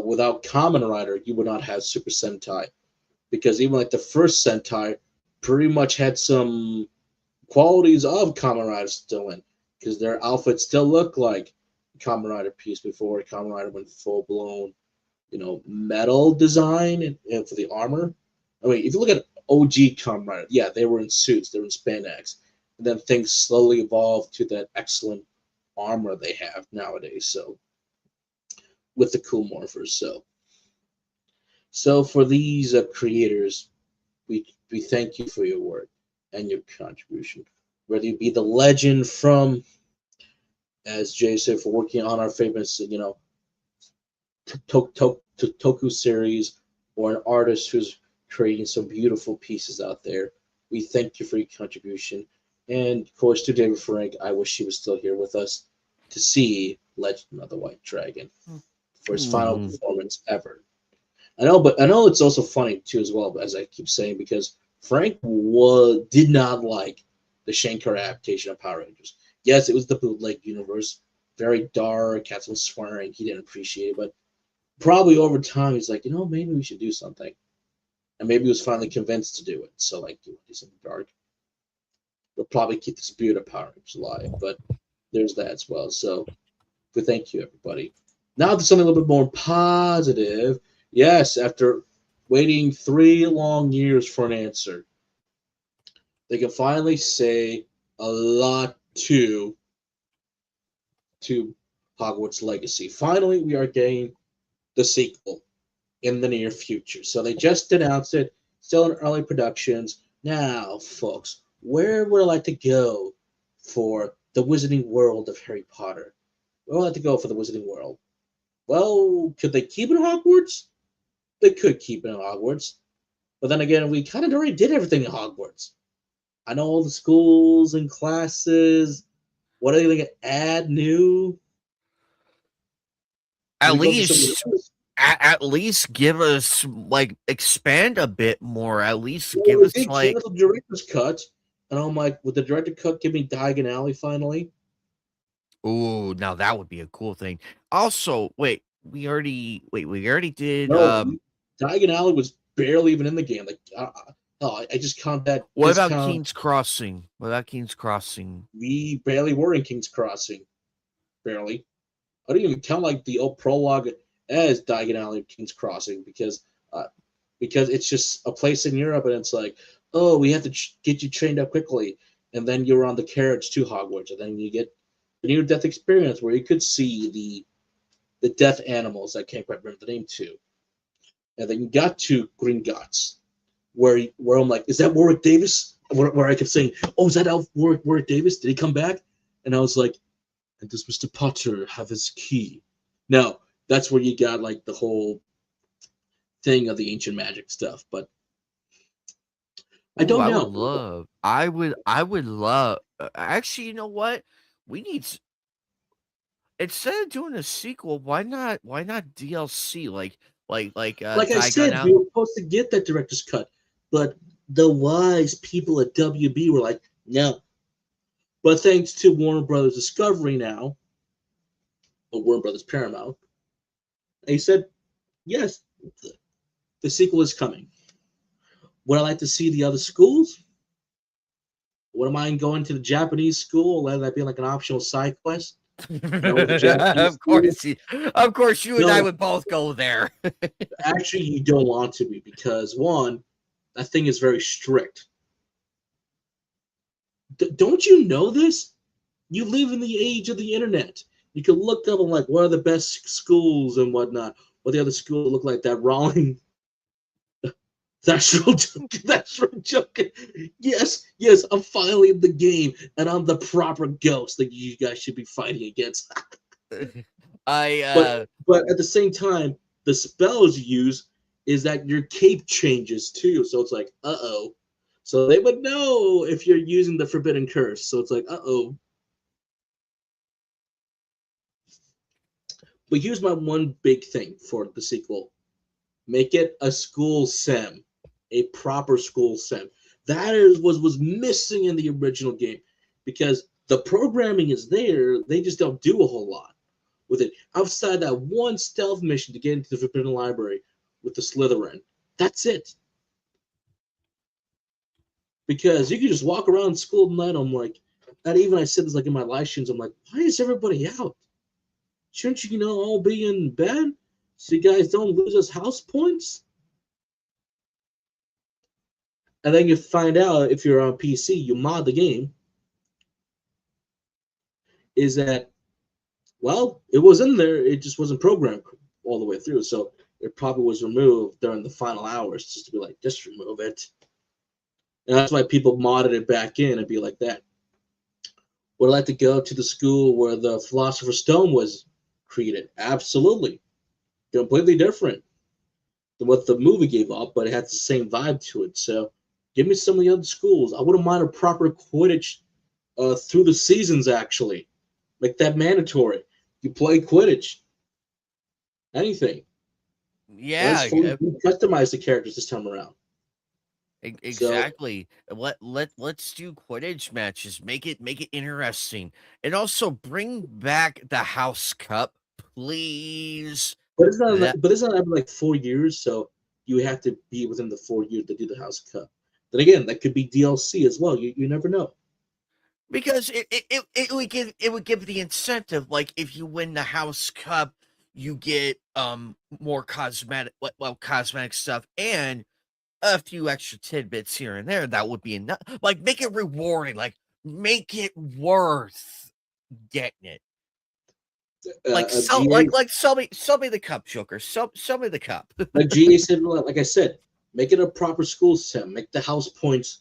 without Kamen Rider, you would not have Super Sentai. Because even like the first Sentai pretty much had some qualities of Kamen Rider still in, because their outfits still look like Kamen Rider piece before Kamen Rider went full blown, metal design and for the armor. I mean, if you look at OG Kamen Rider, yeah, they were in suits, they were in spandex, and then things slowly evolved to that excellent armor they have nowadays. So with the cool morphers, so for these creators, we thank you for your work and your contribution. Whether you be the legend from as Jay said, for working on our famous, Toku series, or an artist who's creating some beautiful pieces out there. We thank you for your contribution. And of course, to David Frank, I wish he was still here with us to see Legend of the White Dragon for his final Mhm. performance ever. But I know it's also funny too as well, as I keep saying, because Frank did not like the Shankar adaptation of Power Rangers. Yes, it was the bootleg universe, very dark, had some swearing. He didn't appreciate it, but probably over time he's like, maybe we should do something, and maybe he was finally convinced to do it. So like, do something dark. We'll probably keep the spirit of Power Rangers alive, but there's that as well. So, but thank you everybody. Now to something a little bit more positive. Yes, after waiting 3 long years for an answer, they can finally say a lot to Hogwarts Legacy. Finally, we are getting the sequel in the near future. So they just announced it, still in early productions. Now, folks, where would I like to go for the Wizarding World of Harry Potter? Where would I like to go for the Wizarding World? Well, could they keep it in Hogwarts? They could keep it in Hogwarts. But then again, we kind of already did everything in Hogwarts. I know all the schools and classes. What are they going to add new? Do At we go for something least else? at least give us like expand a bit more. At least Well, give we us did like cancel the director's cut, and I'm like, would the director cut give me Diagon Alley finally? ooh, now that would be a cool thing. Also, we already did No, Diagon Alley was barely even in the game. Like, no, I just count that what about discount. King's Crossing? What about King's Crossing? We barely were in King's Crossing, barely. I don't even count like the old prologue as Diagon Alley King's Crossing uh, because it's just a place in Europe, and it's like, oh, we have to get you trained up quickly, and then you're on the carriage to Hogwarts, and then you get the near death experience where you could see the death animals. I can't quite remember the name too, and then you got to Gringotts, where I'm like, is that Warwick Davis? Where I kept saying, oh, is that Elf Warwick Davis? Did he come back? And I was like, and does Mr. Potter have his key? No, that's where you got like the whole thing of the ancient magic stuff. But I Ooh, don't know. I would love actually, you know what? We need instead of doing a sequel, why not DLC Like I Diagon said, we Alley? were supposed to get that director's cut, but the wise people at WB were like, no. But thanks to Warner Brothers Discovery now, or Warner Brothers Paramount, they said, yes, the sequel is coming. Would I like to see the other schools? Wouldn't mind going to the Japanese school, let that be like an optional side quest. With the Japanese school. Of course you and I No, would both go there. actually, you don't want to be because one, that thing is very strict. Don't you know this? You live in the age of the internet. You can look up on like what are the best schools and whatnot. What the other schools look like that Rowling. That's real joking. That's real joking. Yes, yes, I'm finally in the game, and I'm the proper ghost that you guys should be fighting against. I but but at the same time, the spells you use is that your cape changes too. So it's like, uh-oh. So they would know if you're using the forbidden curse. So it's like, uh-oh. But here's my one big thing for the sequel. Make it a school sim, a proper school sim. That is was missing in the original game because the programming is there. They just don't do a whole lot with it outside that one stealth mission to get into the Forbidden Library with the Slytherin. That's it. Because you can just walk around school at night. I'm like, and even I said this like in my live streams. I'm like, why is everybody out? Shouldn't you, all be in bed so you guys don't lose us house points? And then you find out if you're on PC, you mod the game, is that, well, it was in there, it just wasn't programmed all the way through. So it probably was removed during the final hours just to be like, just remove it. And that's why people modded it back in and be like that. Would I like to go to the school where the Philosopher's Stone was created? Absolutely. Completely different than what the movie gave up, but it had the same vibe to it. So give me some of the other schools. I wouldn't mind a proper Quidditch through the seasons, actually. Make that mandatory. You play Quidditch. Anything. Let's Yeah, fully customize the characters this time around. So, exactly. Let's do Quidditch matches. Make it interesting, and also bring back the House Cup, please. That but it's not every like 4 years, so you have to be within the 4 years to do the House Cup. Then again, that could be DLC as well. You never know. because it would give the incentive. Like if you win the House Cup, you get more cosmetic stuff and a few extra tidbits here and there. That would be enough. Like make it rewarding. Like make it worth getting it. Like sell GA like sell me the cup, Joker. Sell me the cup. like GA said, like I said, make it a proper school sim. Make the house points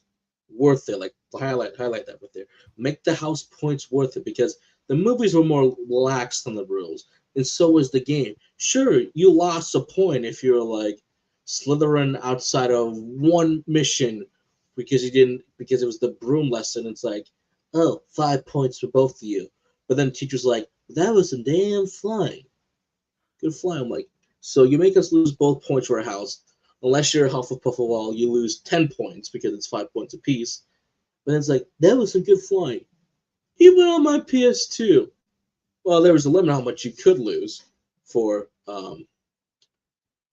worth it. Like highlight that right there. Make the house points worth it because the movies were more lax on the rules, and so was the game. Sure, you lost a point if you're like Slytherin outside of one mission because you didn't because it was the broom lesson. It's like, oh, 5 points for both of you. But then teacher's like, that was some damn flying. Good fly. I'm like, so you make us lose both points for a house. Unless you're Hufflepuff wall, you lose 10 points because it's 5 points apiece. But it's like, that was some good flying. Even on my PS2. Well, there was a limit how much you could lose for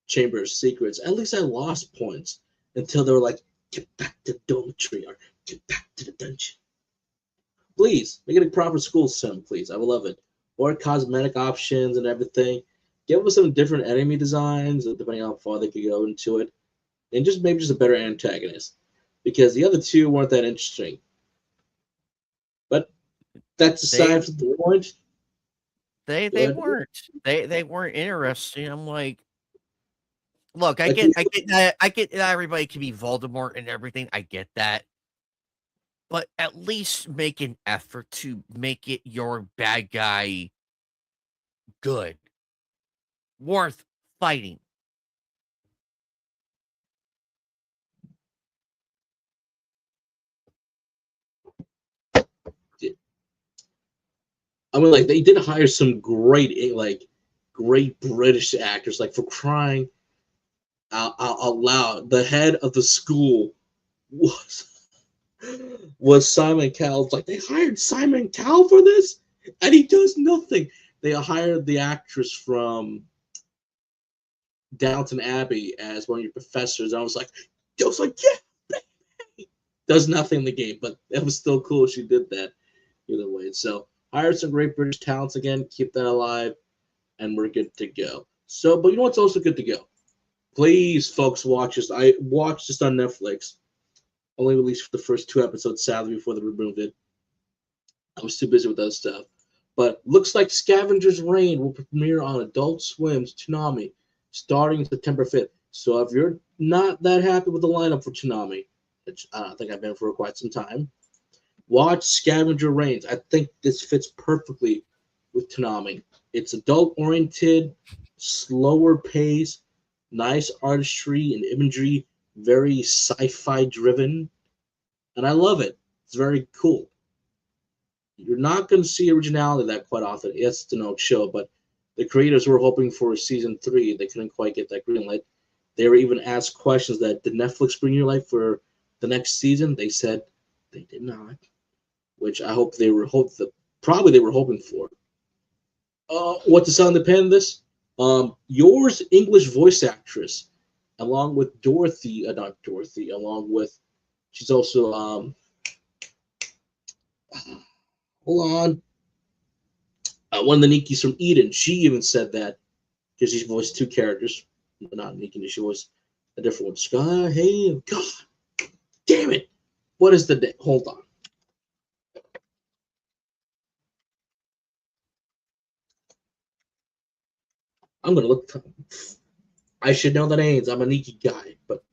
Chamber of Secrets. At least I lost points until they were like, get back to the dormitory or get back to the dungeon. Please, make it a proper school sim, please. I would love it. Or cosmetic options and everything. Give us some different enemy designs, depending on how far they could go into it. And just maybe just a better antagonist. Because the other two weren't that interesting. But that's they aside from the point. they Go they ahead. weren't. They weren't interesting. I'm like, look, I Like, get that everybody can be Voldemort and everything. I get that. But at least make an effort to make it your bad guy good. Worth fighting. I mean, like, they did hire some great British actors. Like, for crying out loud, the head of the school was Simon Cowell. Like they hired Simon Cowell for this, and he does nothing. They hired the actress from Downton Abbey as one of your professors. And I was like, yeah, does nothing in the game, but it was still cool. She did that either way. So hired some great British talents again. Keep that alive, and we're good to go. So, but you know what's also good to go? Please, folks, watch this. I watched this on Netflix. Only released the first 2 episodes, sadly, before they removed it. I was too busy with other stuff. But looks like Scavenger's Reign will premiere on Adult Swim's Toonami starting September 5th. So if you're not that happy with the lineup for Toonami, which I don't think I've been for quite some time, watch Scavenger Reigns. I think this fits perfectly with Toonami. It's adult-oriented, slower pace, nice artistry and imagery, very sci-fi driven, and I love it. It's very cool. You're not going to see originality that quite often. Yes, it's an old show, but the creators were hoping for season 3. They couldn't quite get that green light. They were even asked questions that did Netflix bring you light for the next season? They said they did not, which I hope probably they were hoping for. What to sell in the pen? This yours English voice actress, along with Dorothy, not Dorothy, along with she's also hold on. One of the Nikis from Eden, she even said that because she voiced 2 characters. Not Nikki, she voiced a different one. Sky, hey, God, damn it. What is the day? Hold on. I'm going to look. I should know the names. I'm a Nikki guy, but.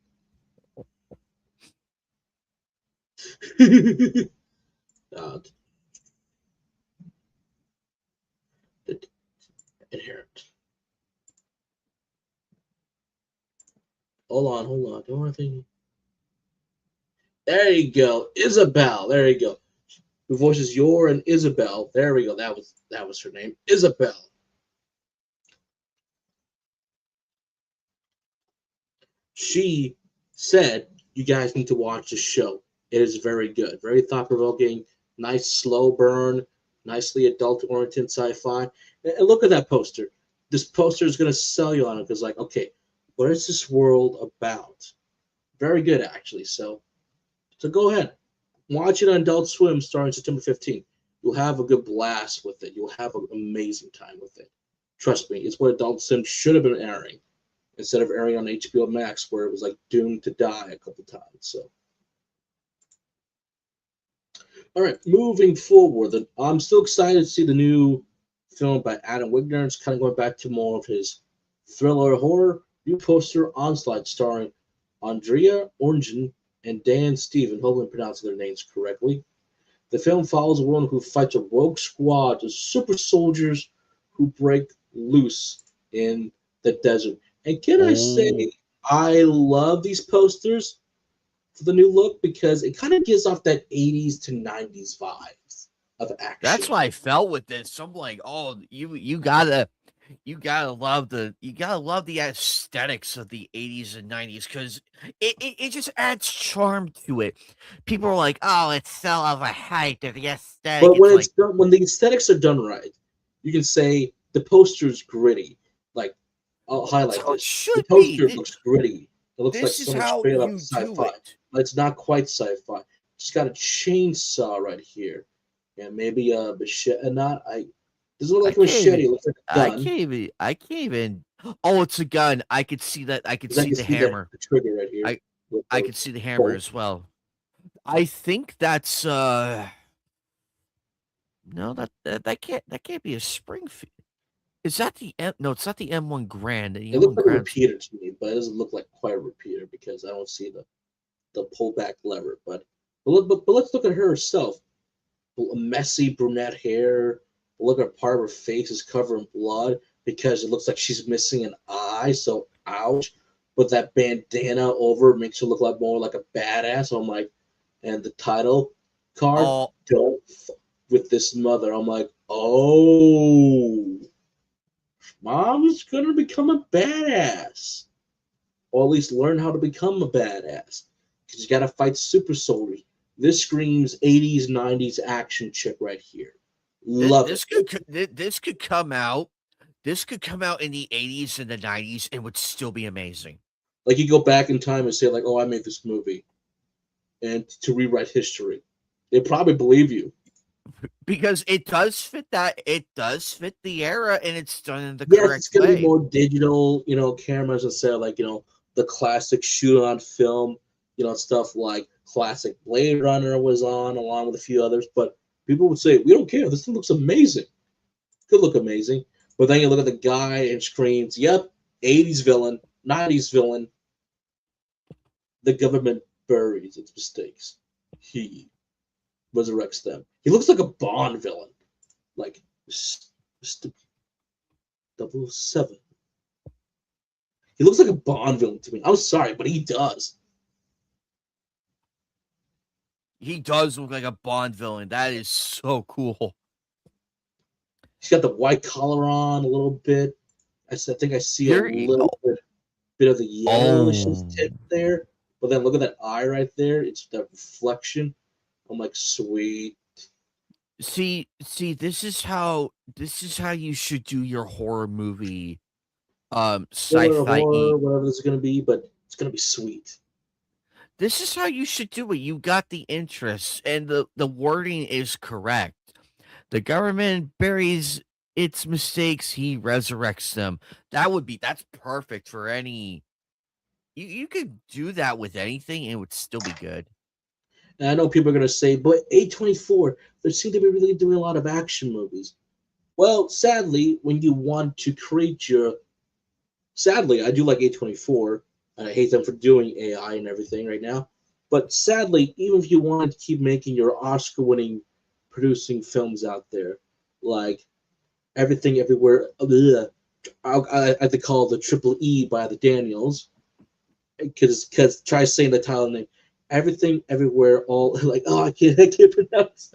Inherent. Hold on. Don't want to think. There you go, Isabel. There you go. Who voices Yor and Isabel? There we go. That was her name, Isabel. She said, "You guys need to watch the show. It is very good, very thought-provoking, nice slow burn, nicely adult-oriented sci-fi." And look at that poster. This poster is going to sell you on it because, like, okay, what is this world about? Very good, actually. So go ahead, watch it on Adult Swim starting September 15th. You'll have a good blast with it. You'll have an amazing time with it. Trust me, it's what Adult Swim should have been airing instead of airing on HBO Max, where it was like doomed to die a couple times. So, all right, moving forward, I'm still excited to see the new film by Adam Wigner. It's kind of going back to more of his thriller horror. New poster, Onslaught, starring Andrea Orngen and Dan Steven, hopefully I'm pronouncing their names correctly. The film follows a woman who fights a rogue squad of super soldiers who break loose in the desert. And can I say, I love these posters for the new look because it kind of gives off that 80s to 90s vibes of action. That's what I felt with this. I'm like, oh, you gotta love the aesthetics of the 80s and 90s because it just adds charm to it. People are like, oh, it's so overhyped, the aesthetic. But It's when like, it's done, when the aesthetics are done right, you can say the poster's gritty. Like, I'll highlight that's how it this. The should be. poster looks gritty. It looks like This is someone how straight up you do sci-fi. it. But it's not quite sci-fi. Just got a chainsaw right here. And maybe a machete. Not I. Doesn't look I like a can't machete. even. It looks like a I gun. can't even. Oh, it's a gun. I could see that. I could Because I see can the see the hammer. trigger right here I with I the could see the hammer bolt. as well. I think that's no, that can't be a Springfield. Is that the M? No, it's not the M1 Grand. The It M1 looks like a Grand's repeater to me, but it doesn't look like quite a repeater because I don't see the pullback lever. But let's look at her herself. Messy brunette hair. Look at part of her face is covered in blood because it looks like she's missing an eye. So ouch. But that bandana over makes her look like more like a badass. I'm like, and the title card, all. don't with this mother. I'm like, oh, mom's gonna become a badass, or at least learn how to become a badass. Because you gotta fight super soldiers. This screams 80s, 90s action chick right here. Love it. This could come out. This could come out in the 80s and the 90s and would still be amazing. Like you go back in time and say, like, oh, I made this movie. And to rewrite history. They probably believe you. Because it does fit the era and it's done in the Yes, it's correct gonna be way. more digital, cameras instead of like, the classic shoot on film, stuff like classic Blade Runner was on, along with a few others. But people would say, we don't care. This thing looks amazing. Could look amazing. But then you look at the guy and screams, yep, 80s villain, 90s villain. The government buries its mistakes. He resurrects them. He looks like a Bond villain. Like Mr. 007. He looks like a Bond villain to me. I'm sorry, but he does. He does look like a Bond villain. That is so cool. He's got the white collar on a little bit. I think I see a You're little bit of the yellowish oh. tip there. But then look at that eye right there. It's that reflection. I'm like, sweet. See, this is how you should do your horror movie Thriller, sci-fi. horror, whatever this is going to be, but it's going to be sweet. This is how you should do it. You got the interest and the wording is correct. The government buries its mistakes, he resurrects them. That's perfect for any you could do that with anything and it would still be good. And I know people are going to say, but A24, they seem to be really doing a lot of action movies. Well, sadly, when you want to create your... Sadly, I do like A24, and I hate them for doing AI and everything right now. But sadly, even if you wanted to keep making your Oscar-winning producing films out there, like Everything Everywhere. I have to call the Triple E by the Daniels because try saying the title name. Everything Everywhere All like I can't pronounce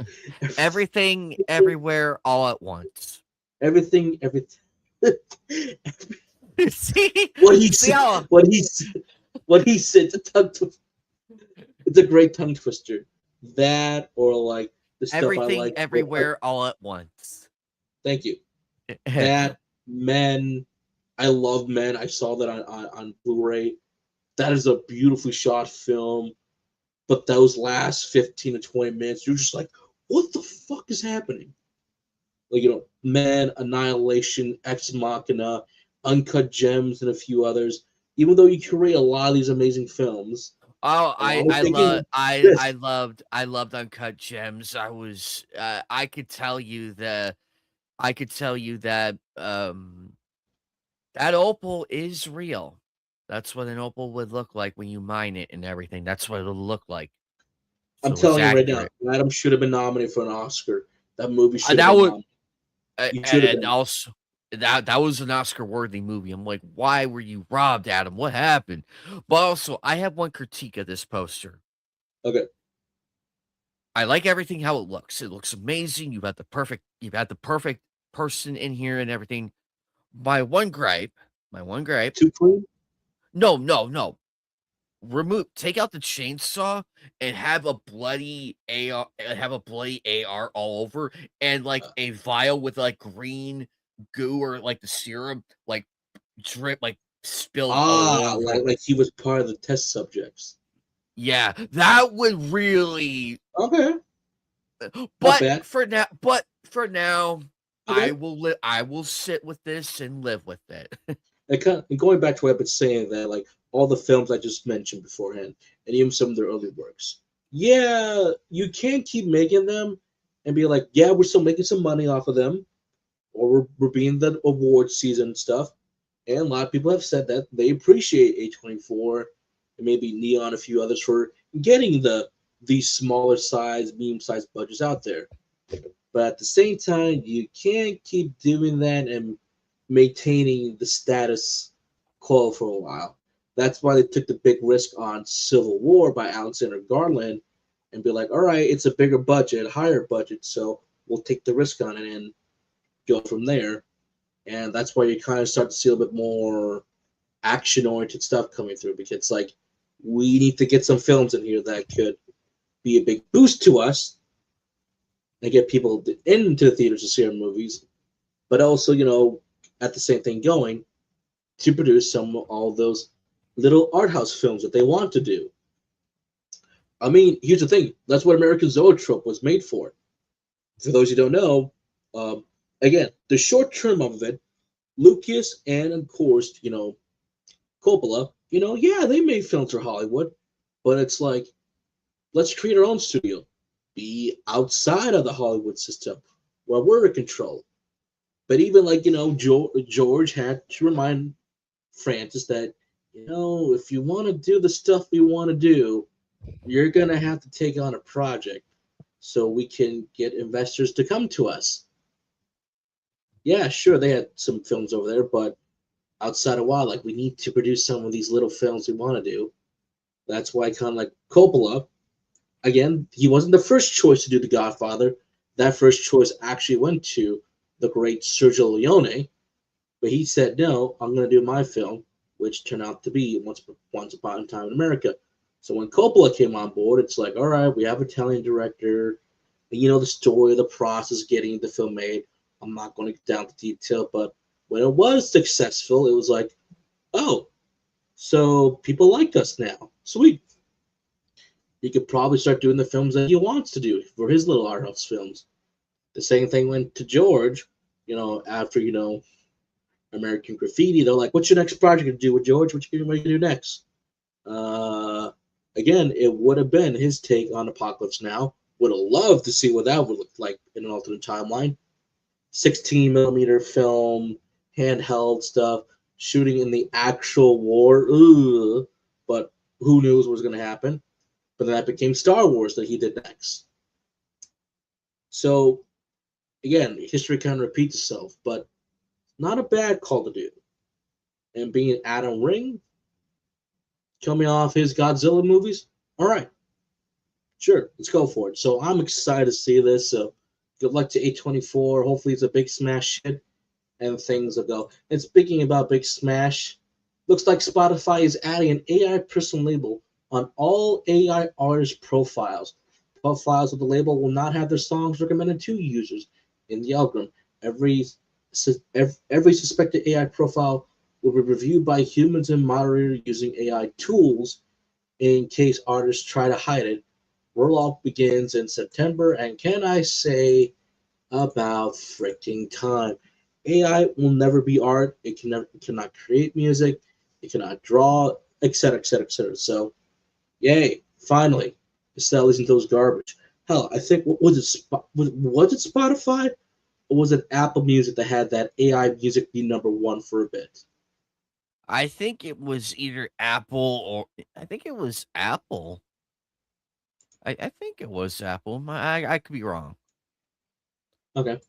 Everything, everywhere, all at once. everything. see, What he see said, how what he said. It's a great tongue twister. That or like the stuff I everything, like. everywhere, all at once. Thank you. That Men. I love Men. I saw that on Blu-ray. That is a beautifully shot film. But those last 15 to 20 minutes, you're just like, what the fuck is happening? Like, Men, Annihilation, Ex Machina, Uncut Gems, and a few others. Even though you create a lot of these amazing films, Oh, along with thinking I this. loved Uncut Gems. I could tell you that that opal is real. That's what an opal would look like when you mine it and everything. That's what it'll look like. I'm So it's telling you right now, accurate. Adam should have been nominated for an Oscar. That movie should have That been would nominated. You should have and been. also that was an Oscar worthy movie. I'm like, why were you robbed, Adam? What happened? But also, I have one critique of this poster. Okay. I like everything how it looks. It looks amazing. You've had the perfect person in here and everything. My one gripe. Too clean? No, no, no. Take out the chainsaw and have a bloody AR all over and like Uh, a vial with like green goo or like the serum like drip like spilled all over. like he was part of the test subjects. Yeah, that would really Okay. Not but bad. for now Okay. I will sit with this and live with it. And going back to what I've been saying, that like all the films I just mentioned beforehand, and even some of their early works. Yeah, you can't keep making them and be like, yeah, we're still making some money off of them, or we're being the award season stuff. And a lot of people have said that they appreciate A24 and maybe Neon, a few others for getting these smaller size, medium sized budgets out there. But at the same time, you can't keep doing that and maintaining the status quo for a while. That's why they took the big risk on Civil War by Alexander Garland and be like, all right, it's a bigger budget, higher budget, so we'll take the risk on it and go from there. And that's why you kind of start to see a little bit more action oriented stuff coming through because it's like we need to get some films in here that could be a big boost to us and get people into the theaters to see our movies, but also, at the same thing going to produce some of all those little art house films that they want to do. I mean, here's the thing. That's what American Zoetrope was made for. For those who don't know, again, the short term of it, Lucas and, of course, Coppola, yeah, they made films for Hollywood, but it's like, let's create our own studio, be outside of the Hollywood system where we're in control. But even like, George had to remind Francis that, if you want to do the stuff we want to do, you're going to have to take on a project so we can get investors to come to us. Yeah, sure, they had some films over there, but outside of WoW, like we need to produce some of these little films we want to do. That's why kind of like Coppola, again, he wasn't the first choice to do The Godfather. That first choice actually went to the great Sergio Leone, but he said, no, I'm going to do my film, which turned out to be Once Upon a Time in America. So when Coppola came on board, it's like, all right, we have an Italian director, and the story, the process getting the film made. I'm not going to get down to detail, but when it was successful, it was like, oh, so people like us now. Sweet. He could probably start doing the films that he wants to do for his little art house films. The same thing went to George, after, American Graffiti. They're like, what's your next project to do with George? What you going to do next? Uh, Again, it would have been his take on Apocalypse Now. Would have loved to see what that would look like in an alternate timeline. 16 millimeter film, handheld stuff, shooting in the actual war. Ugh. But who knew what was going to happen? But then that became Star Wars that he did next. So Again, history kind of repeats itself, but not a bad call to do. And being Adam Ring, coming off his Godzilla movies, all right, sure, let's go for it. So I'm excited to see this. So good luck to A24. Hopefully it's a big smash hit and things will go. And speaking about big smash, looks like Spotify is adding an AI person label on all AI artist profiles. Profiles of the label will not have their songs recommended to users in the algorithm. Every suspected AI profile will be reviewed by humans and moderated using AI tools in case artists try to hide it. Rollout begins in September, and can I say about freaking time? AI will never be art. It cannot create music. It cannot draw, etc., etc., etc. So, yay! Finally, instead of listening to those garbage. Hell, I think was it Spotify or was it Apple Music that had that AI music be number one for a bit? I think it was either Apple or I think it was Apple. I think it was Apple. I could be wrong. Okay,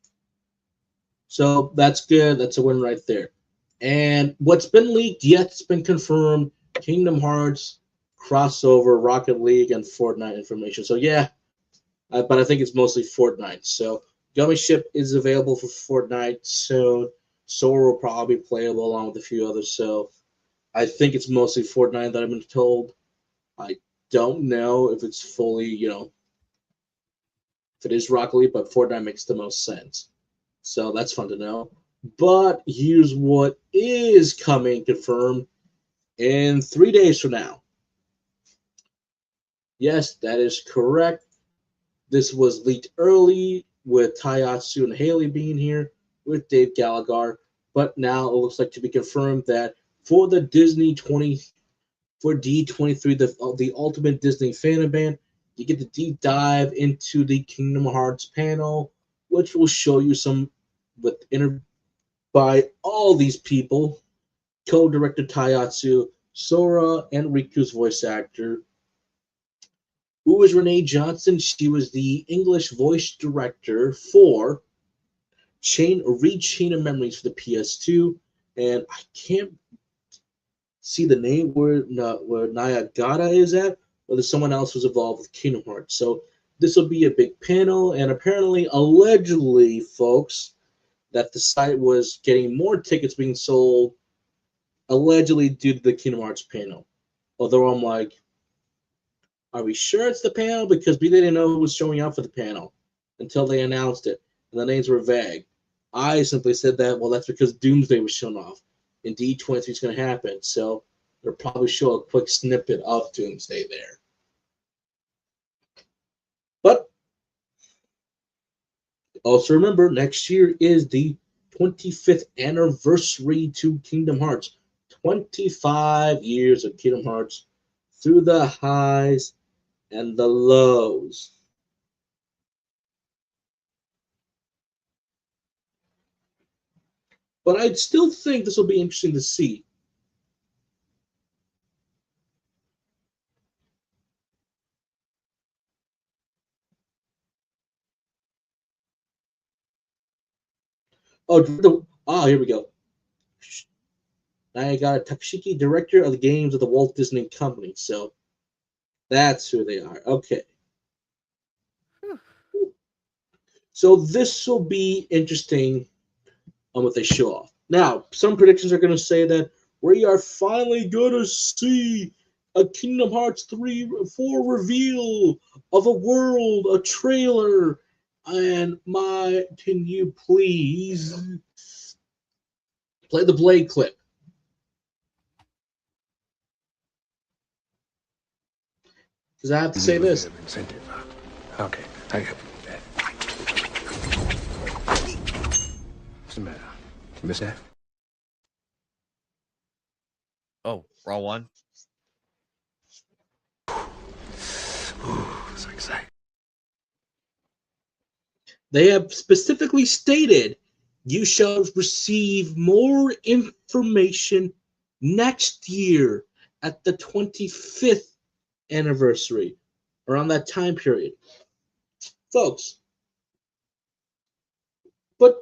so that's good. That's a win right there. And what's been leaked yet it's been confirmed: Kingdom Hearts crossover, Rocket League, and Fortnite information. So yeah, but I think it's mostly Fortnite. So Gummy Ship is available for Fortnite soon. Sora will probably be playable along with a few others. So I think it's mostly Fortnite that I've been told. I don't know if it's fully, if it is Rocket League, but Fortnite makes the most sense. So that's fun to know. But here's what is coming confirmed in 3 days from now. Yes, that is correct. This was leaked early with Tayatsu and Haley being here with Dave Gallagher, but now it looks like to be confirmed that for the Disney 20 for D23, the Ultimate Disney Fan Event, you get the deep dive into the Kingdom Hearts panel, which will show you some with inter by all these people, co-director Tayatsu, Sora, and Riku's voice actor. Who was Renee Johnson? She was the English voice director for Chain of Memories for the PS2, and I can't see the name where Nayagata is at, or there's someone else who's involved with Kingdom Hearts. So this will be a big panel, and apparently, allegedly, folks, that the site was getting more tickets being sold, allegedly due to the Kingdom Hearts panel. Although I'm like, are we sure it's the panel? Because we didn't know who was showing up for the panel until they announced it, and the names were vague. I simply said that, well, that's because Doomsday was shown off. Indeed, 23 is going to happen, so they'll probably show a quick snippet of Doomsday there. But also remember, next year is the 25th anniversary to Kingdom Hearts. 25 years of Kingdom Hearts through the highs and the lows. But I still think this will be interesting to see. Here we go. I got Takashiki, director of the games of the Walt Disney Company. So that's who they are. Okay. So this will be interesting on what they show off. Now, some predictions are going to say that we are finally going to see a Kingdom Hearts 4 reveal of a world, a trailer. And can you please play the Blade clip? Because I have to say this. Okay, I get that. What's the matter? You miss that? Oh, wrong one. Ooh, so exciting. They have specifically stated you shall receive more information next year at the 25th anniversary, around that time period. Folks, But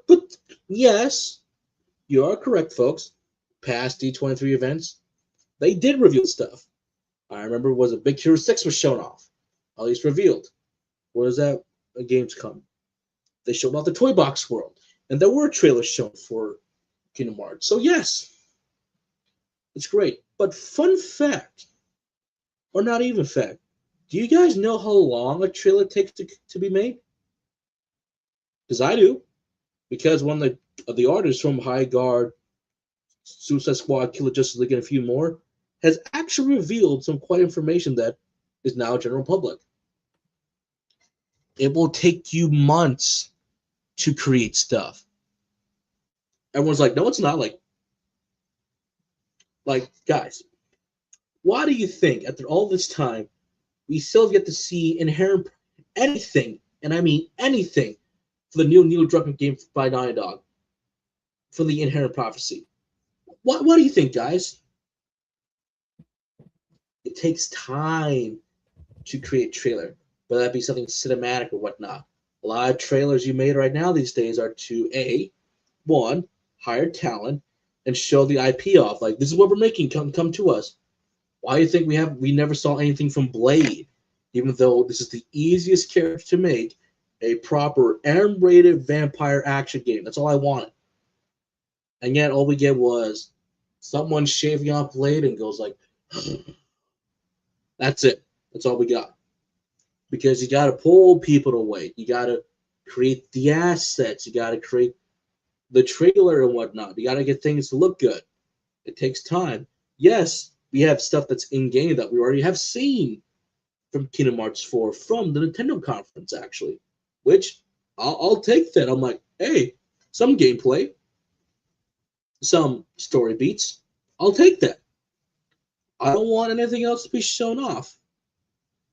yes, you are correct, folks. Past D23 events, they did reveal stuff. I remember was a Big Hero 6 was shown off. At least revealed. What is that? A Gamescom. They showed off the Toy Box World. And there were trailers shown for Kingdom Hearts. So yes, it's great. But fun fact, or not even fact, do you guys know how long a trailer takes to be made? Because I do. Because one of the artists from High Guard, Suicide Squad, Killer Justice League, and a few more, has actually revealed some quite information that is now general public. It will take you months to create stuff. Everyone's like, no, it's not. Like guys, why do you think after all this time we still have yet to see inherent anything, and I mean anything, for the new Neil Druckmann game by Naughty Dog, for the Inherent Prophecy? What do you think, guys? It takes time to create a trailer, whether that be something cinematic or whatnot. A lot of trailers you made right now these days are to one, hire talent and show the IP off. Like, this is what we're making. Come to us. Why do you think we never saw anything from Blade, even though this is the easiest character to make a proper M-rated vampire action game? That's all I wanted. And yet all we get was someone shaving off Blade and goes like, that's it. That's all we got. Because you got to pull people to wait. You got to create the assets. You got to create the trailer and whatnot. You got to get things to look good. It takes time. Yes, we have stuff that's in-game that we already have seen from Kingdom Hearts 4 from the Nintendo conference, actually. Which, I'll take that. I'm like, hey, some gameplay, some story beats. I'll take that. I don't want anything else to be shown off.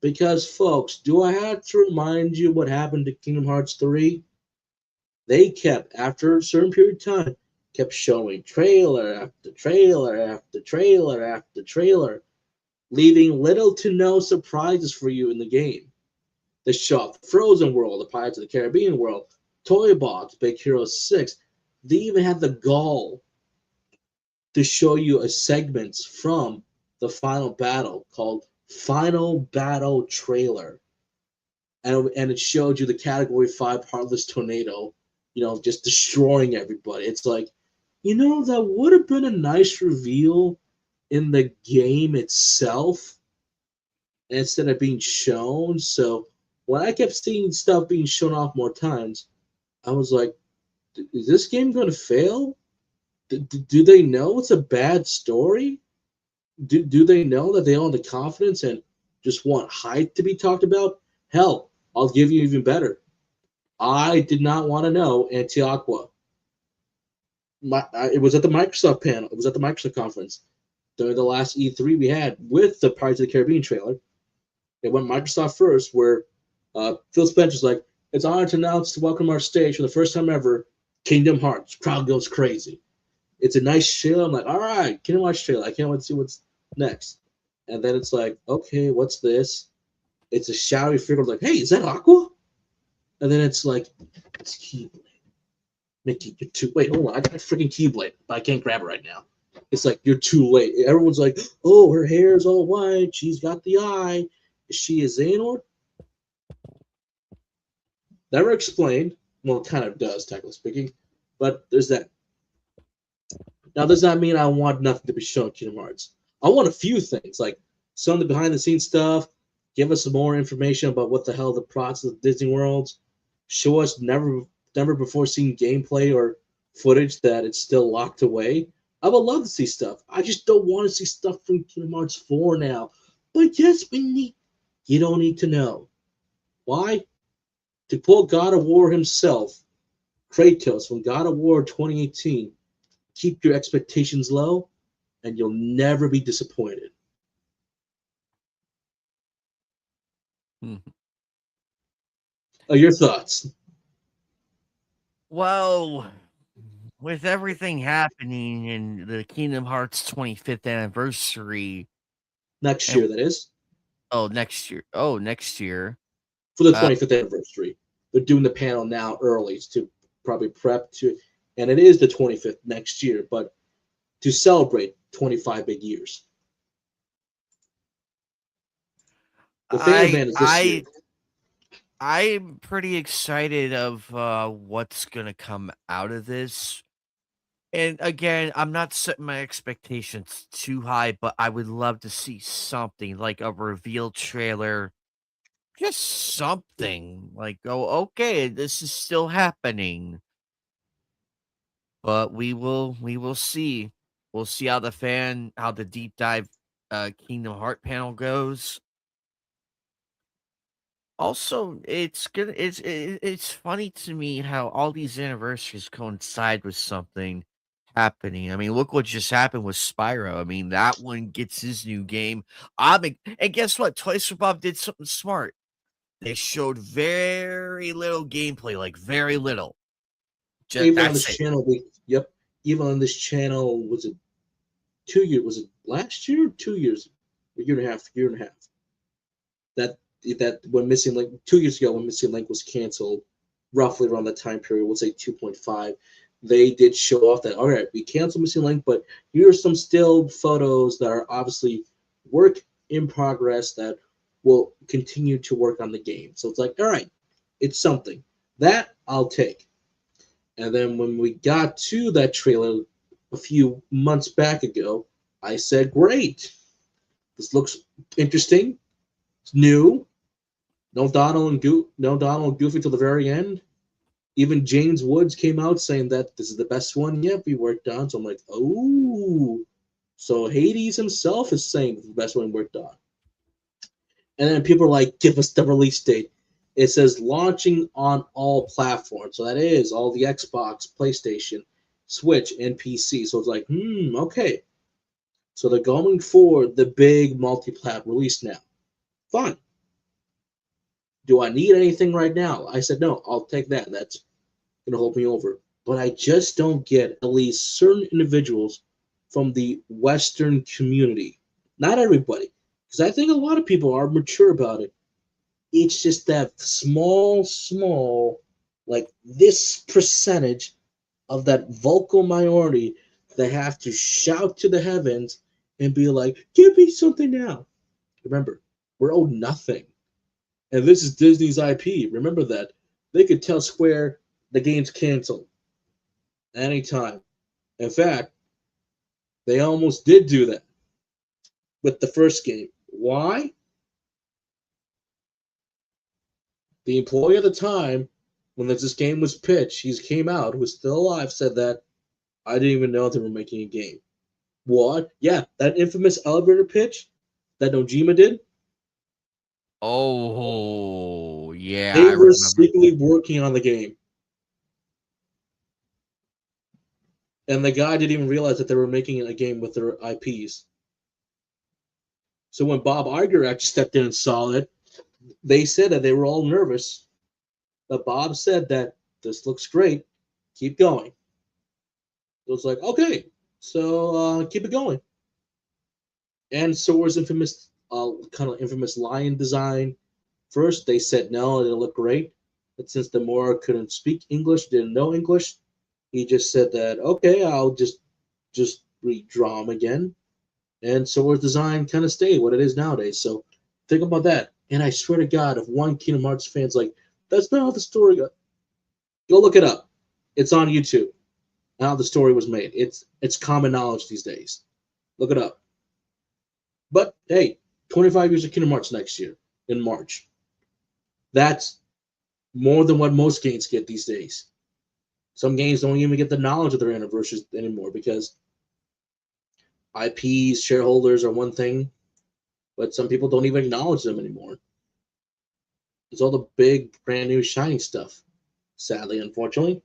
Because, folks, do I have to remind you what happened to Kingdom Hearts 3? They kept, after a certain period of time, kept showing trailer after trailer after trailer after trailer, leaving little to no surprises for you in the game. They show off the Frozen World, the Pirates of the Caribbean World, Toy Box, Big Hero 6. They even had the gall to show you a segments from the final battle called Final Battle Trailer. And it showed you the Category 5 Heartless Tornado, just destroying everybody. It's like, that would have been a nice reveal in the game itself instead of being shown. So when I kept seeing stuff being shown off more times, I was like, is this game going to fail? Do they know it's a bad story? Do they know that they don't have the confidence and just want hype to be talked about? Hell, I'll give you even better. I did not want to know Anti-Aqua. It was at the Microsoft panel. It was at the Microsoft conference during the last E3 we had with the Pirates of the Caribbean trailer. It went Microsoft first, where Phil Spencer's like, it's honored to announce to welcome our stage for the first time ever, Kingdom Hearts. Crowd goes crazy. It's a nice show. I'm like, all right, Kingdom Hearts trailer. I can't wait to see what's next. And then it's like, okay, what's this? It's a shadowy figure. Like, hey, is that Aqua? And then it's like, it's Keyblade. Mickey, you're too. Wait, hold on. I got a freaking Keyblade, but I can't grab it right now. It's like, you're too late. Everyone's like, oh, her hair's all white. She's got the eye. Is she a Xehanort? Never explained. Well, it kind of does, technically speaking. But there's that. Now, does that mean I want nothing to be shown in Kingdom Hearts? I want a few things, like some of the behind-the-scenes stuff. Give us some more information about what the hell the process of Disney Worlds. Show us never before seen gameplay or footage that it's still locked away. I would love to see stuff. I just don't want to see stuff from Kingdom Hearts 4 now. But yes, you don't need to know. Why? To quote God of War himself, Kratos from God of War 2018, keep your expectations low and you'll never be disappointed. Mm-hmm. Your thoughts? Well, with everything happening in the Kingdom Hearts 25th anniversary. Next year, that is. Oh, next year. Oh, next year. For the 25th anniversary. They're doing the panel now early to probably prep to, and it is the 25th next year, but to celebrate 25 big years. The fan I event is this year. I I'm pretty excited of what's gonna come out of this. And again, I'm not setting my expectations too high, but I would love to see something like a reveal trailer, just something like, "Oh, okay, this is still happening." But we will see. We'll see how the deep dive Kingdom Heart panel goes. Also, it's funny to me how all these anniversaries coincide with something happening. I mean, look what just happened with Spyro. I mean, that one gets his new game. And guess what? Toys for Bob did something smart. They showed very little gameplay, like very little. Just Even on this that's it. channel, even on this channel, was it 2 years? Was it last year? 2 years? A year and a half? Year and a half? That when Missing Link 2 years ago, when Missing Link was canceled, roughly around that time period, we'll say 2.5, they did show off that, all right, we canceled Missing Link, but here are some still photos that are obviously work in progress that will continue to work on the game. So it's like, all right, it's something that I'll take. And then when we got to that trailer a few months back ago, I said, great, this looks interesting, it's new. No Donald and Goofy till the very end. Even James Woods came out saying that this is the best one yet we worked on. So I'm like, oh, so Hades himself is saying it's the best one worked on. And then people are like, give us the release date. It says launching on all platforms. So that is all the Xbox, PlayStation, Switch, and PC. So it's like, okay. So they're going for the big multi-plat release now. Fine. Do I need anything right now? I said, no, I'll take that. That's going to hold me over. But I just don't get at least certain individuals from the Western community. Not everybody, because I think a lot of people are mature about it. It's just that small, like this percentage of that vocal minority that have to shout to the heavens and be like, give me something now. Remember, we're owed nothing. And this is Disney's IP. Remember that. They could tell Square the game's canceled anytime. In fact, they almost did do that with the first game. Why? The employee at the time, when this game was pitched, he came out, who was still alive, said that I didn't even know they were making a game. What? Yeah, that infamous elevator pitch that Nojima did. Oh, yeah, They I were remember. secretly working on the game. And the guy didn't even realize that they were making a game with their IPs. So when Bob Iger actually stepped in and saw it, they said that they were all nervous. But Bob said that this looks great, keep going. It was like, okay, so keep it going. And so was infamous, kind of infamous lion design. First, they said no, it didn't look great. But since the Moore couldn't speak English, didn't know English, he just said that, okay, I'll just redraw them again. And Sora's design kind of stayed what it is nowadays. So think about that. And I swear to God, if one Kingdom Hearts fan's like, that's not how the story goes, go look it up. It's on YouTube. How the story was made. It's common knowledge these days. Look it up. But hey, 25 years of Kingdom Hearts next year in March. That's more than what most games get these days. Some games don't even get the knowledge of their anniversaries anymore because IPs, shareholders are one thing, but some people don't even acknowledge them anymore. It's all the big, brand new, shiny stuff, sadly, unfortunately.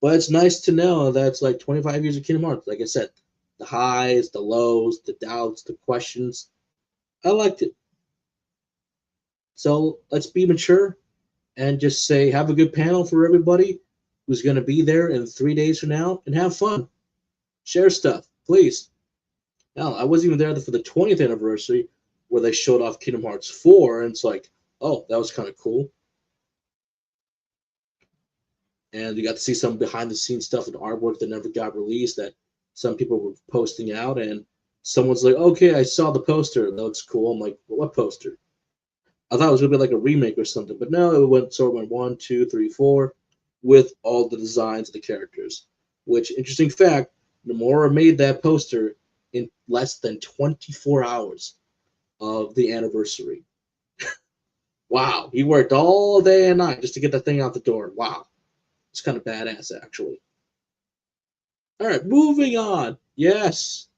But it's nice to know that it's like 25 years of Kingdom Hearts. Like I said, the highs, the lows, the doubts, the questions. I liked it. So let's be mature and just say, have a good panel for everybody who's going to be there in 3 days from now and have fun. Share stuff, please. Now, I wasn't even there for the 20th anniversary where they showed off Kingdom Hearts 4, and it's like, oh, that was kind of cool. and you got to see some behind the scenes stuff and artwork that never got released that some people were posting out. And someone's like, "Okay, I saw the poster. That looks cool." I'm like, "What poster?" I thought it was gonna be like a remake or something, but no, it went 1, 2, 3, 4 with all the designs of the characters. Which interesting fact, Nomura made that poster in less than 24 hours of the anniversary. Wow, he worked all day and night just to get that thing out the door. Wow, it's kind of badass actually. All right, moving on. Yes,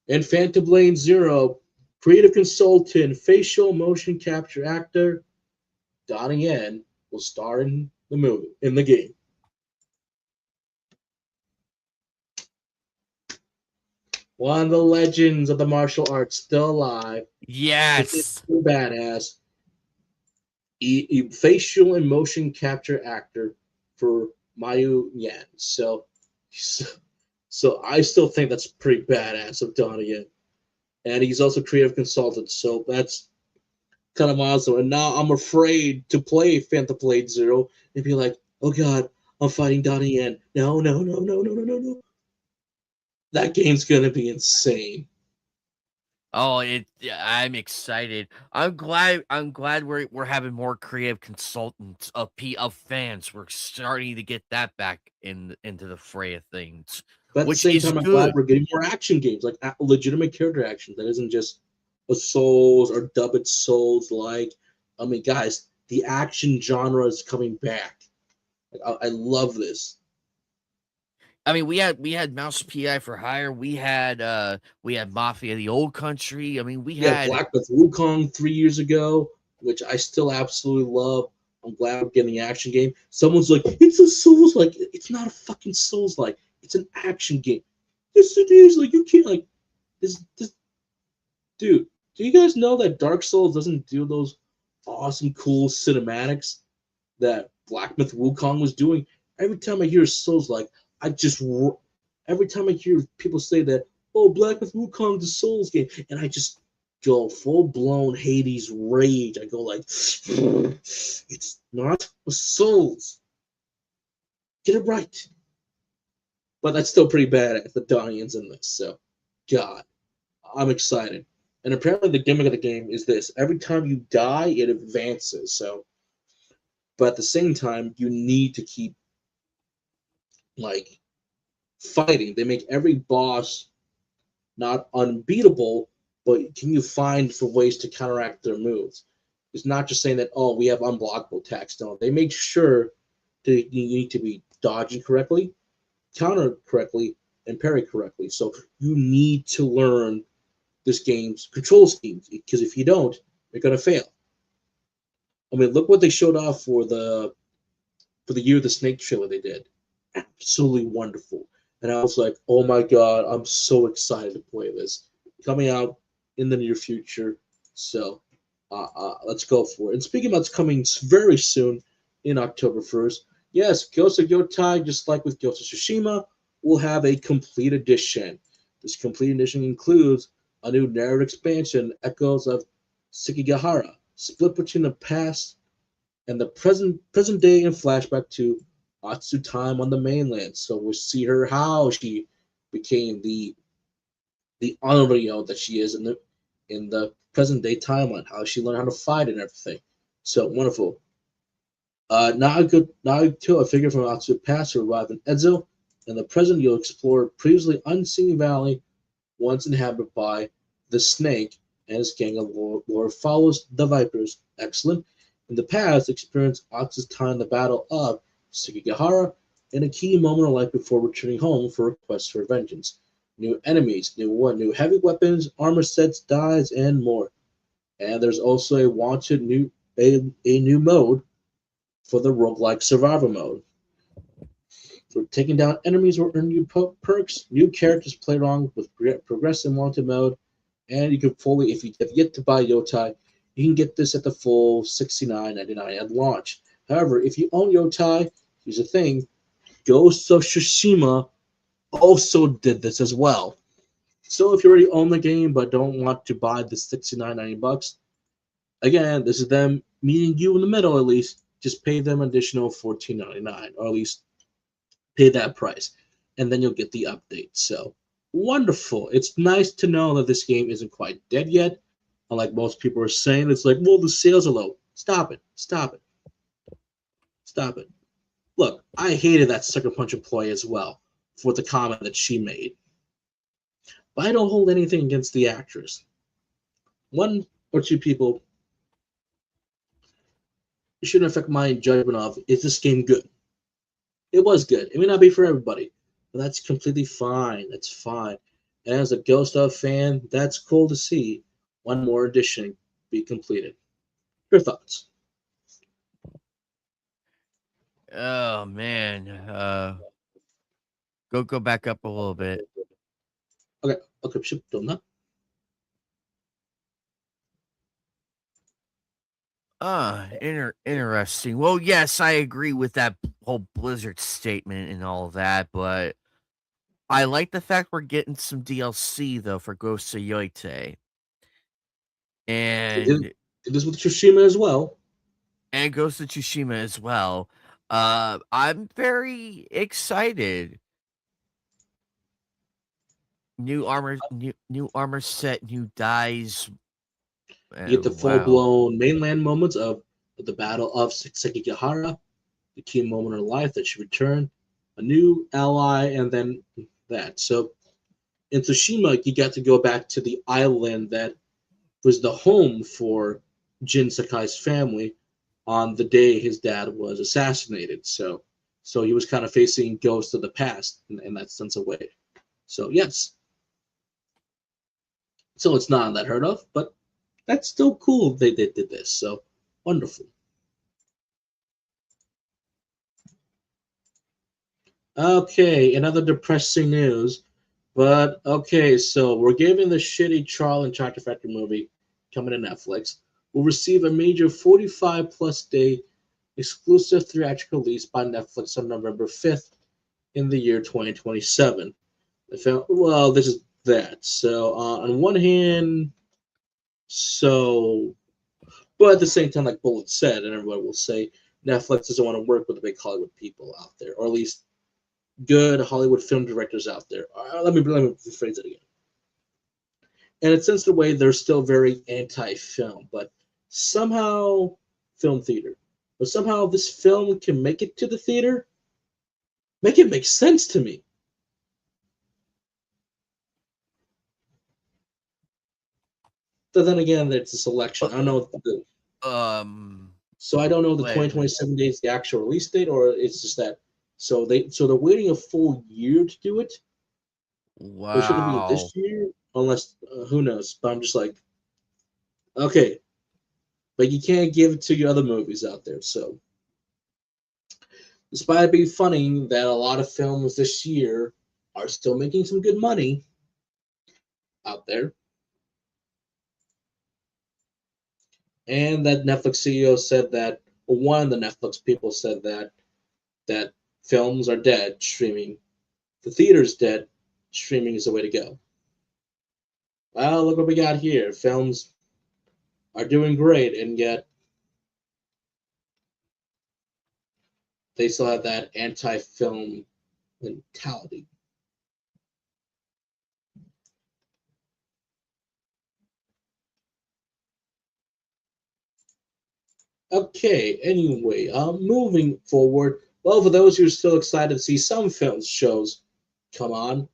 in Phantom Blade Zero, creative consultant, facial motion capture actor Donnie Yen will star in the game. One of the legends of the martial arts still alive. Yes. So badass. Facial and motion capture actor for Mayu Yan. So I still think that's pretty badass of Donnie Yen. And he's also creative consultant, so that's kind of awesome. And now I'm afraid to play Phantom Blade Zero and be like, oh god, I'm fighting Donnie Yen. No, no, no, no, no, no, no, no. That game's gonna be insane. Oh, I'm excited. I'm glad we're having more creative consultants of fans. We're starting to get that back into the fray of things, But at the which same is time, I'm glad good. we're getting more action games, like legitimate character action that isn't just a Souls or dub it Souls like. I mean, guys, the action genre is coming back. Like, I love this. I mean, we had Mouse PI for Hire. We had Mafia the Old Country. I mean, we We had had Black Myth Wukong 3 years ago, which I still absolutely love. I'm glad we're getting the action game. Someone's like, it's a Souls like. It's not a fucking Souls like. It's an action game. Yes, it is. Like you can't like this dude. Do you guys know that Dark Souls doesn't do those awesome, cool cinematics that Black Myth Wukong was doing? Every time I hear Souls like, I just every time I hear people say that, oh, Black Myth Wukong's a Souls game, and I just go full blown Hades rage. I go like, it's not a Souls. Get it right. But that's still pretty bad at the Donnians in this. So, God, I'm excited. And apparently, the gimmick of the game is this: every time you die, it advances. So, but at the same time, you need to keep like fighting. They make every boss not unbeatable, but can you find for ways to counteract their moves? It's not just saying that, oh, we have unblockable attacks. No, they make sure that you need to be dodging correctly, counter correctly, and parry correctly. So you need to learn this game's control schemes, because if you don't, you're gonna fail. I mean, look what they showed off for the Year of the Snake trailer they did. Absolutely wonderful. And I was like, oh my god, I'm so excited to play this. Coming out in the near future. So let's go for it. And speaking about it's coming very soon in October 1st, yes, Ghost of Yotei, just like with Ghost of Tsushima, will have a complete edition. This complete edition includes a new narrative expansion, Echoes of Sekigahara, split between the past and the present day and flashback to Atsu time on the mainland. So we'll see her how she became the Onryo that she is in the present day timeline, how she learned how to fight and everything. So wonderful. Naruto, a figure from Atsu's past, will arrive in Edzo. In the present, you'll explore a previously unseen valley once inhabited by the Snake and his gang of lore follows the Vipers. Excellent. In the past, experience Atsu's time in the Battle of Sekigahara in a key moment of life before returning home for a quest for vengeance. New enemies, new heavy weapons, armor sets, dyes, and more. And there's also a new mode for the roguelike survival mode. For taking down enemies or earn new perks, new characters play along with progressive wanted mode, and you can fully, if you have yet to buy Yotei, you can get this at the full $69.99 at launch. However, if you own Yotei, here's the thing: Ghost of Tsushima also did this as well. So if you already own the game but don't want to buy the $69.90, again, this is them meeting you in the middle at least Just pay them additional $14.99, or at least pay that price, and then you'll get the update. So wonderful. It's nice to know that this game isn't quite dead yet. Unlike most people are saying, it's like, well, the sales are low. Stop it. Stop it. Stop it. Look, I hated that Sucker Punch employee as well for the comment that she made. But I don't hold anything against the actress. One or two people shouldn't affect my judgment of, is this game good? It was good. It may not be for everybody, but that's completely fine. That's fine. And as a Ghost of fan, that's cool to see one more edition be completed. Your thoughts? Oh man. Go back up a little bit. Okay, ship done that. Interesting. Well, yes, I agree with that whole Blizzard statement and all of that, but I like the fact we're getting some DLC though for Ghost of Yotei. And It is with Tsushima as well. and Ghost of Tsushima as well. I'm very excited. New armor set, new dies. You get the Wow. full-blown mainland moments of the Battle of Sekigahara, the key moment in life that should return, a new ally, and then that. So in Tsushima, you got to go back to the island that was the home for Jin Sakai's family on the day his dad was assassinated. So he was kind of facing ghosts of the past in that sense of way. So yes. So it's not that heard of, but that's still cool they did this. So wonderful. Okay, another depressing news. But okay, so we're giving the shitty Charlie and Chocolate Factory movie coming to Netflix will receive a major 45 plus day exclusive theatrical release by Netflix on November 5th in the year 2027. Well, this is that. So on one hand, but at the same time, like Bullet said, and everybody will say, Netflix doesn't want to work with the big Hollywood people out there, or at least good Hollywood film directors out there. Let me rephrase it again. And it's since the way they're still very anti-film, but somehow film theater. But somehow this film can make it to the theater. Make it make sense to me. But then again, it's a selection. I don't know what to do. So I don't know the 2027 dates, the actual release date, or it's just that. So they're waiting a full year to do it. Wow. Or should it be this year? Unless who knows? But I'm just like, okay, but you can't give it to your other movies out there. So, despite it being funny that a lot of films this year are still making some good money out there, and that Netflix CEO said that, or one of the Netflix people said that films are dead, streaming, the theater's dead, streaming is the way to go. Well, look what we got here. Films are doing great, and yet they still have that anti-film mentality. Okay, anyway, moving forward. Well, for those who are still excited to see some film shows come on,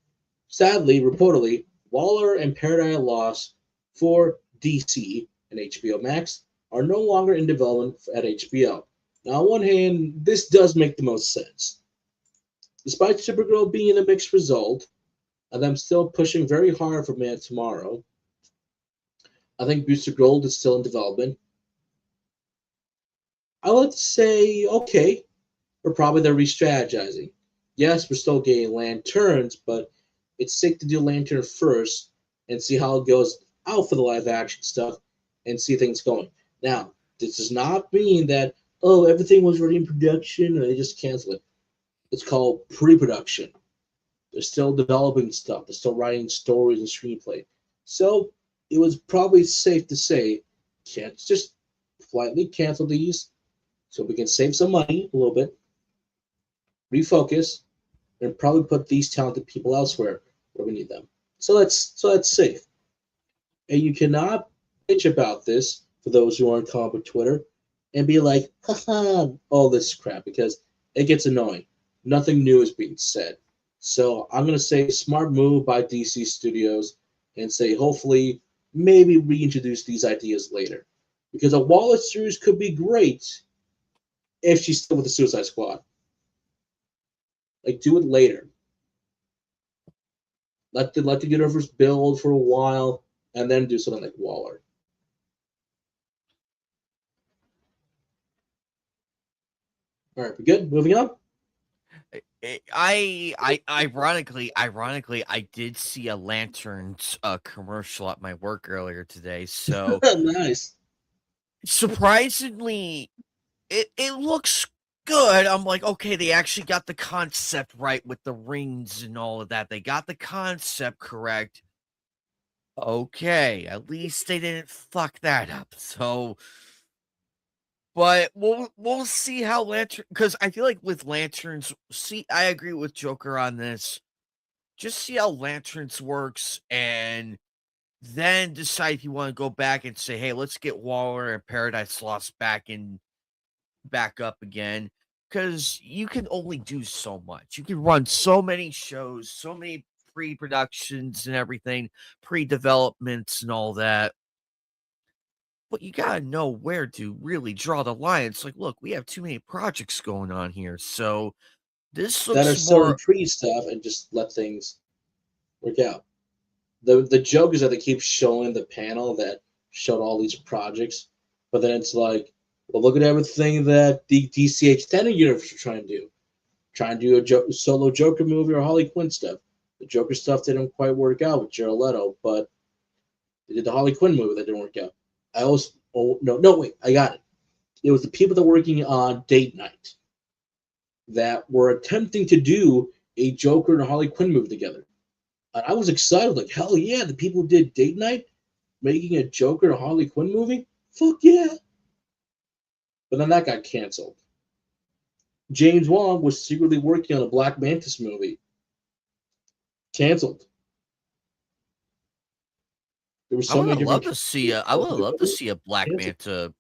sadly, reportedly, Waller and Paradise Lost for DC and HBO Max are no longer in development at HBO. Now, on one hand, this does make the most sense. Despite Supergirl being a mixed result, and them still pushing very hard for Man Tomorrow, I think Booster Gold is still in development. I would say, okay, or probably they're re-strategizing. Yes, we're still getting Lanterns, but it's safe to do Lantern first and see how it goes out for the live action stuff and see things going. Now, this does not mean that, oh, everything was already in production and they just cancel it. It's called pre-production. They're still developing stuff. They're still writing stories and screenplay. So it was probably safe to say, can't just politely cancel these so we can save some money a little bit, refocus, and probably put these talented people elsewhere where we need them. So that's safe. And you cannot bitch about this for those who aren't comic book Twitter and be like, haha, all this crap, because it gets annoying. Nothing new is being said. So I'm going to say smart move by DC Studios and say hopefully maybe reintroduce these ideas later. Because a Waller series could be great if she's still with the Suicide Squad. Like, do it later. Let the universe build for a while and then do something like Waller. All right, we good? Moving on. Ironically, I did see a Lanterns commercial at my work earlier today. So Nice. surprisingly, it looks good. I'm like, okay, they actually got the concept right with the rings and all of that. They got the concept correct. Okay, at least they didn't fuck that up. So, but we'll see how Lantern, because I feel like with Lanterns, see, I agree with Joker on this. Just see how Lanterns works, and then decide if you want to go back and say, hey, let's get Waller and Paradise Lost back up again. Because you can only do so much. You can run so many shows, so many pre-productions and everything, pre-developments and all that. But you gotta know where to really draw the line. It's like, look, we have too many projects going on here. So this That are looks still in more. pre stuff and just let things work out. The joke is that they keep showing the panel that showed all these projects, but then it's like, well, look at everything that the DC Extended Universe are trying to do. Trying to do a solo Joker movie or Harley Quinn stuff. The Joker stuff didn't quite work out with Jared Leto, but they did the Harley Quinn movie that didn't work out. Wait, I got it. It was the people that were working on Date Night that were attempting to do a Joker and a Harley Quinn movie together. And I was excited, like, hell yeah, the people who did Date Night making a Joker and a Harley Quinn movie? Fuck yeah. But then that got canceled. James Wan was secretly working on a Black Mantis movie. Canceled. There were so many different. I would love to see a Black Manta.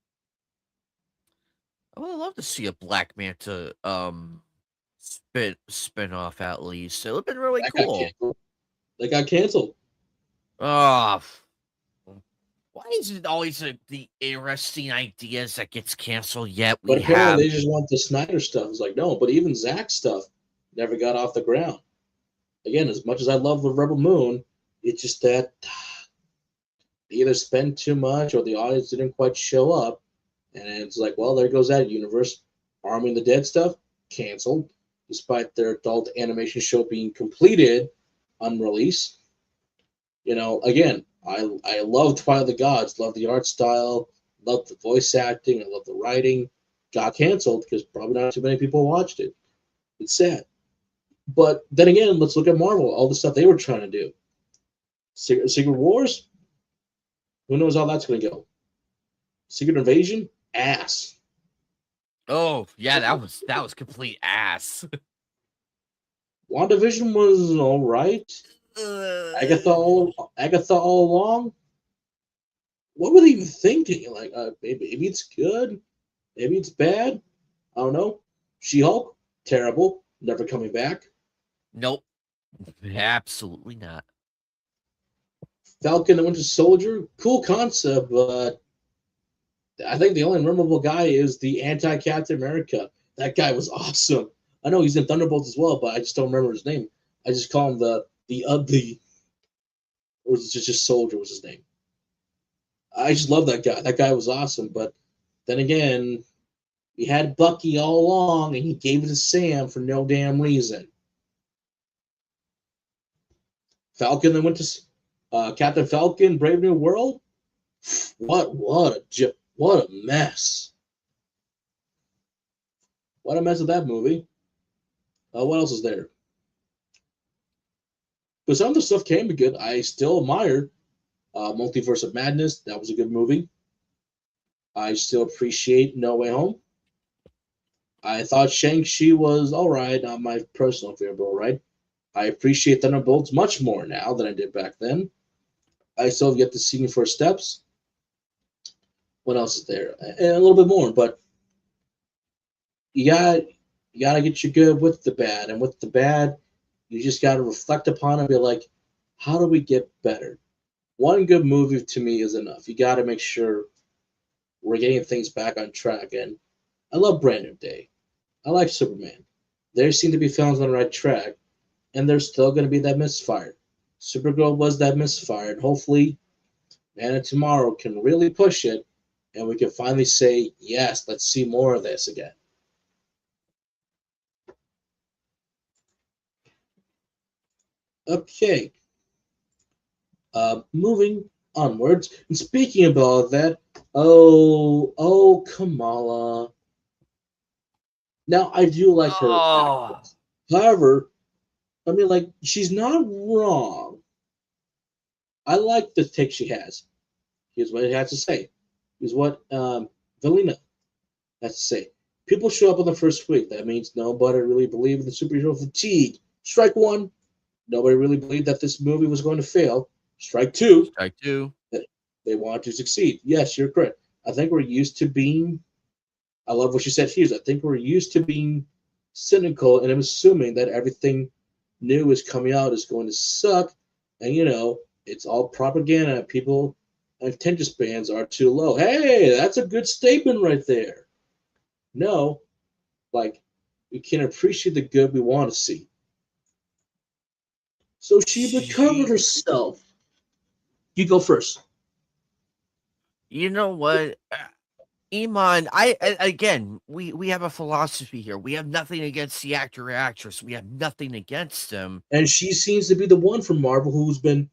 I would love to see a Black Manta spin off at least. It would have been really cool. They got canceled. Oh, why is it always the interesting ideas that gets canceled? Yet But apparently they just want the Snyder stuff. It's like, no, but even Zack's stuff never got off the ground. Again, as much as I love the Rebel Moon, it's just that they either spend too much or the audience didn't quite show up. And it's like, well, there goes that universe. Army of the Dead stuff, canceled, despite their adult animation show being completed on release. You know, again, I love Twilight of the Gods, love the art style, love the voice acting, I love the writing. Got canceled because probably not too many people watched it. It's sad. But then again, let's look at Marvel, all the stuff they were trying to do. Secret Wars, who knows how that's going to go? Secret Invasion, ass. Oh yeah, that was complete ass. WandaVision was all right. Agatha all along. What were they even thinking? Like, maybe it's good, maybe it's bad. I don't know. She-Hulk, terrible, never coming back. Nope, absolutely not. Falcon and Winter Soldier, cool concept, but I think the only memorable guy is the anti-Captain America. That guy was awesome. I know he's in Thunderbolts as well, but I just don't remember his name. I just call him the ugly, or was it just Soldier was his name. I just love that guy. That guy was awesome. But then again, we had Bucky all along, and he gave it to Sam for no damn reason. Falcon then went to Captain Falcon, Brave New World. What a mess. What a mess of that movie. What else is there? But some of the stuff can be good. I still admire Multiverse of Madness. That was a good movie. I still appreciate No Way Home. I thought Shang-Chi was alright, not my personal favorite, alright. I appreciate Thunderbolts much more now than I did back then. I still have yet to see New First Steps. What else is there? And a little bit more, but you gotta get your good with the bad, and with the bad, you just gotta reflect upon it and be like, how do we get better? One good movie to me is enough. You gotta make sure we're getting things back on track. And I love Brand New Day. I like Superman. There seem to be films on the right track, and there's still gonna be that misfire. Supergirl was that misfire, and hopefully Man of Tomorrow can really push it, and we can finally say, yes, let's see more of this again. Okay. Moving onwards. And speaking of all of that, Kamala. Now, I do like her actress. However, I mean, like, she's not wrong. I like the take she has. Here's what it has to say. Here's what Vellani has to say. People show up on the first week. That means nobody really believed in the superhero fatigue. Strike one. Nobody really believed that this movie was going to fail. Strike two. Strike two. That they want to succeed. Yes, you're correct. I think we're used to being. I love what she said here. I think we're used to being cynical, and I'm assuming that everything new is coming out is going to suck, and it's all propaganda. People attention spans are too low. Hey, that's a good statement right there. No, like we can appreciate the good we want to see. So she recovered herself. You go first. You know what, Iman? Again, we have a philosophy here. We have nothing against the actor or actress. We have nothing against them. And she seems to be the one from Marvel who's been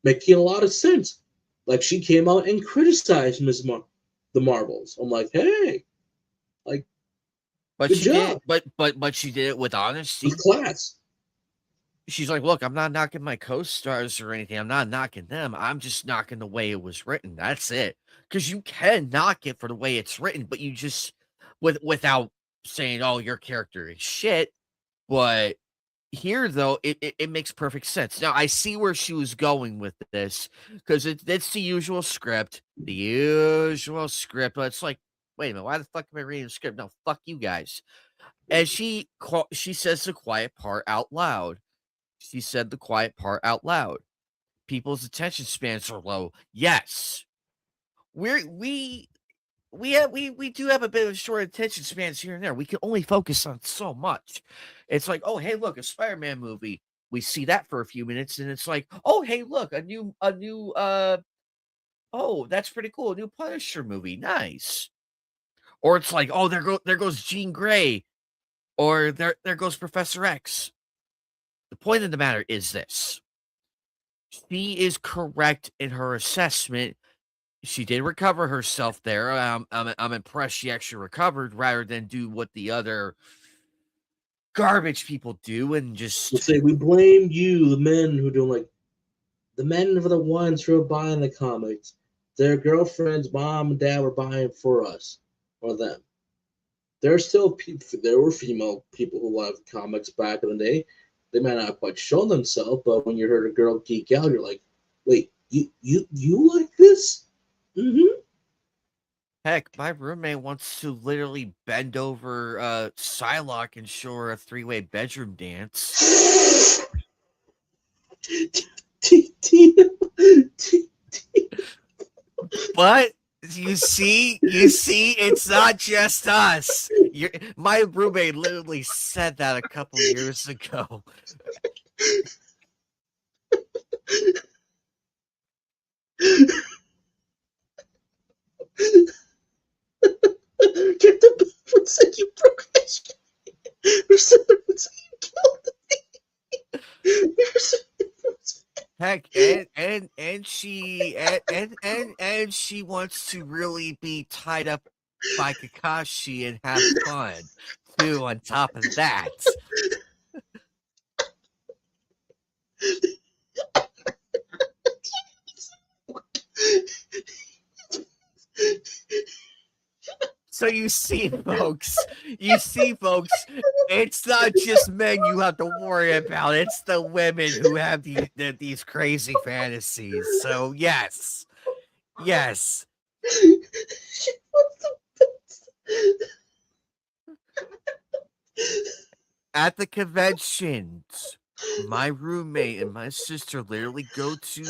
making a lot of sense. Like she came out and criticized the Marvels. I'm like, hey, like, but good she job. did. But she did it with honesty, with class. She's like, look, I'm not knocking my co-stars or anything. I'm not knocking them. I'm just knocking the way it was written. That's it. Because you can knock it for the way it's written, but you just without saying, oh, your character is shit. But here, though, it makes perfect sense. Now, I see where she was going with this because it's the usual script. The usual script. But it's like, wait a minute, why the fuck am I reading the script? No, fuck you guys. And she says the quiet part out loud. She said the quiet part out loud. People's attention spans are low. Yes. We do have a bit of short attention spans here and there. We can only focus on so much. It's like, oh, hey, look, a Spider-Man movie. We see that for a few minutes, and it's like, oh, hey, look, a new oh, that's pretty cool. A new Punisher movie. Nice. Or it's like, oh, there goes Jean Grey. Or there goes Professor X. The point of the matter is this. She is correct in her assessment. She did recover herself there. I'm impressed she actually recovered rather than do what the other garbage people do and just We'll say we blame you, the men who don't like. The men are the ones who are buying the comics. Their girlfriends, mom and dad were buying for us or them. There were female people who loved comics back in the day. They might not quite show themselves, but when you heard a girl geek out, you're like, wait, you like this? Mm-hmm. heck, my roommate wants to literally bend over Psylocke and show her a three-way bedroom dance. But you see, it's not just us. My roommate literally said that a couple years ago. Get the would say you broke this. Someone would say you killed me. Heck, and she wants to really be tied up by Kakashi and have fun too. On top of that, so you see, folks, You see, folks, it's not just men you have to worry about. It's the women who have these crazy fantasies. So yes, yes. At the conventions, my roommate and my sister literally go to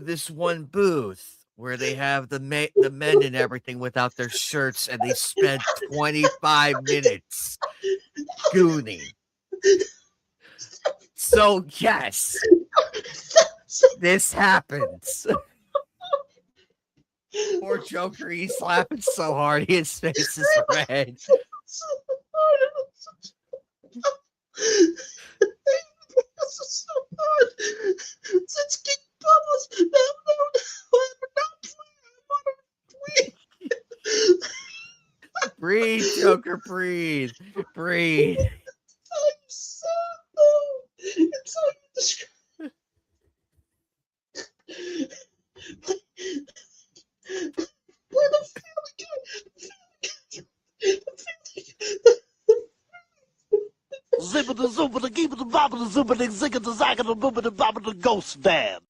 this one booth where they have the men and everything without their shirts, and they spend 25 minutes gooning. So yes, this happens. Poor Joker, he's laughing so hard his face is red. So hard. Since King Bubbles, no, Breathe, Joker, breathe. Breathe. It's how you describe. Play the Family Guy. Zipper the zooper the keeper the bopper the zooper the zigger the zagger the booper the bopper the ghost van.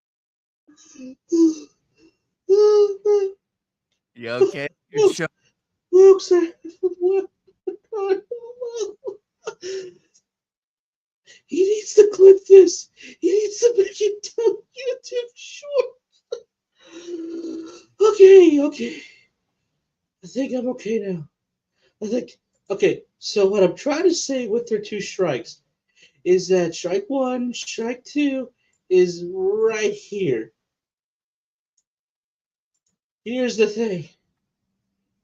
You okay? You're cho- Luke's He needs to clip this. He needs to make it down YouTube short. Okay. I think I'm okay now. Okay, so what I'm trying to say with their two strikes is that strike one, strike two is right here. Here's the thing.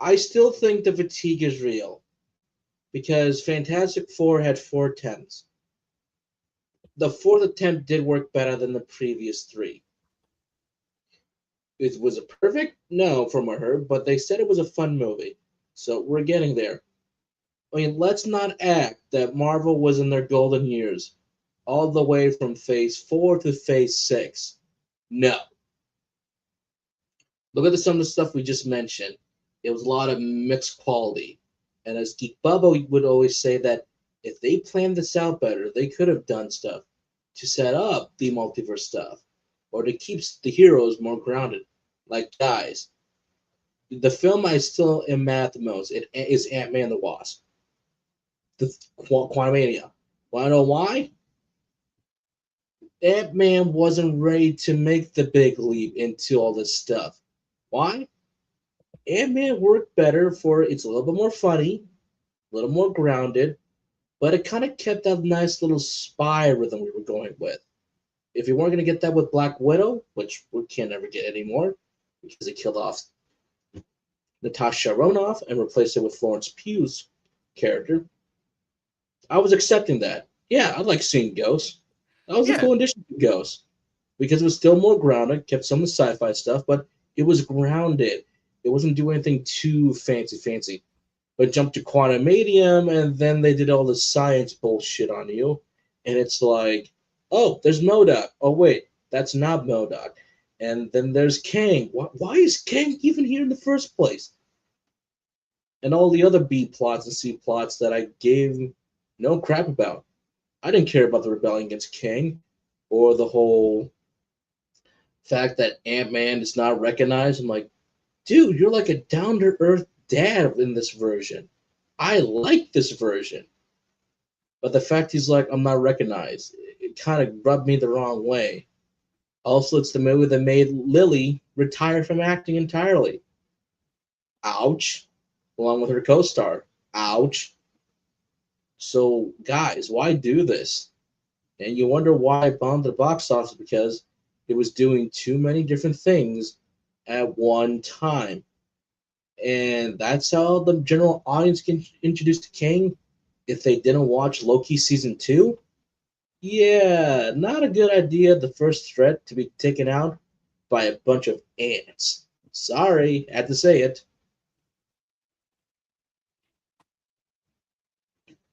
I still think the fatigue is real because Fantastic Four had 4 attempts. The 4th attempt did work better than the previous 3. Was it perfect? No, from what I heard, but they said it was a fun movie. So we're getting there. I mean, let's not act that Marvel was in their golden years, all the way from Phase 4 to Phase 6. No. Look at some of the stuff we just mentioned. It was a lot of mixed quality. And as Geek Bubba would always say that if they planned this out better, they could have done stuff to set up the multiverse stuff or to keep the heroes more grounded. Like, guys, the film I still am mad at the most is Ant-Man and the Wasp. The Quantumania. Want to know why? Ant-Man wasn't ready to make the big leap into all this stuff. Why? Ant-Man worked better for it's a little bit more funny, a little more grounded, but it kind of kept that nice little spy rhythm we were going with. If you weren't going to get that with Black Widow, which we can't ever get anymore because they killed off Natasha Romanoff and replaced it with Florence Pugh's character, I was accepting that. Yeah, I like seeing Ghost. That was a Yeah. cool addition to Ghost because it was still more grounded, kept some of the sci-fi stuff, but it was grounded. It wasn't doing anything too fancy. But jumped to Quantumanium, and then they did all the science bullshit on you, and it's like, oh, there's MODOK. Oh wait, that's not MODOK. And then there's Kang. Why is Kang even here in the first place? And all the other B plots and C plots that I gave no crap about. I didn't care about the rebellion against Kang, or the whole fact that Ant-Man is not recognized. I'm like, dude, you're like a down-to-earth dad in this version. I like this version. But the fact he's like, I'm not recognized, it kind of rubbed me the wrong way. Also, it's the movie that made Lily retire from acting entirely. Ouch. Along with her co-star. Ouch. So, guys, why do this? And you wonder why it bombed the box office, because it was doing too many different things at one time. And that's how the general audience get introduced to Kang if they didn't watch Loki Season 2. Yeah, not a good idea, the first threat to be taken out by a bunch of ants. Sorry, had to say it.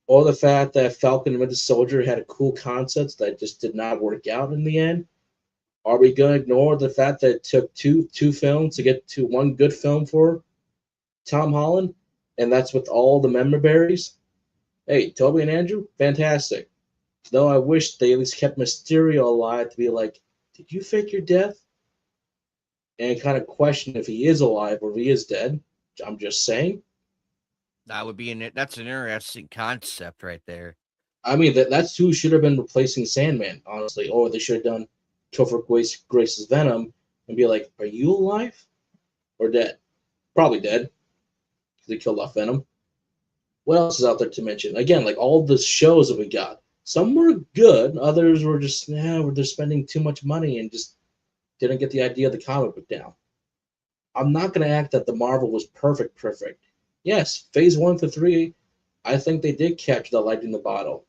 Or the fact that Falcon and Winter Soldier had a cool concept that just did not work out in the end. Are we going to ignore the fact that it took two films to get to one good film for Tom Holland? and that's with all the member berries. Hey, Toby and Andrew, fantastic. Though I wish they at least kept Mysterio alive to be like, did you fake your death? And kind of question if he is alive or if he is dead. I'm just saying. That's an interesting concept right there. I mean, that's who should have been replacing Sandman, honestly. Or they should have done Topher Grace's Venom and be like, are you alive or dead? Probably dead because they killed off Venom. What else is out there to mention? Again, like all the shows that we got. Some were good, others were just, they're spending too much money and just didn't get the idea of the comic book down. I'm not going to act that the Marvel was perfect. Yes, phase 1 to 3, I think they did capture the light in the bottle.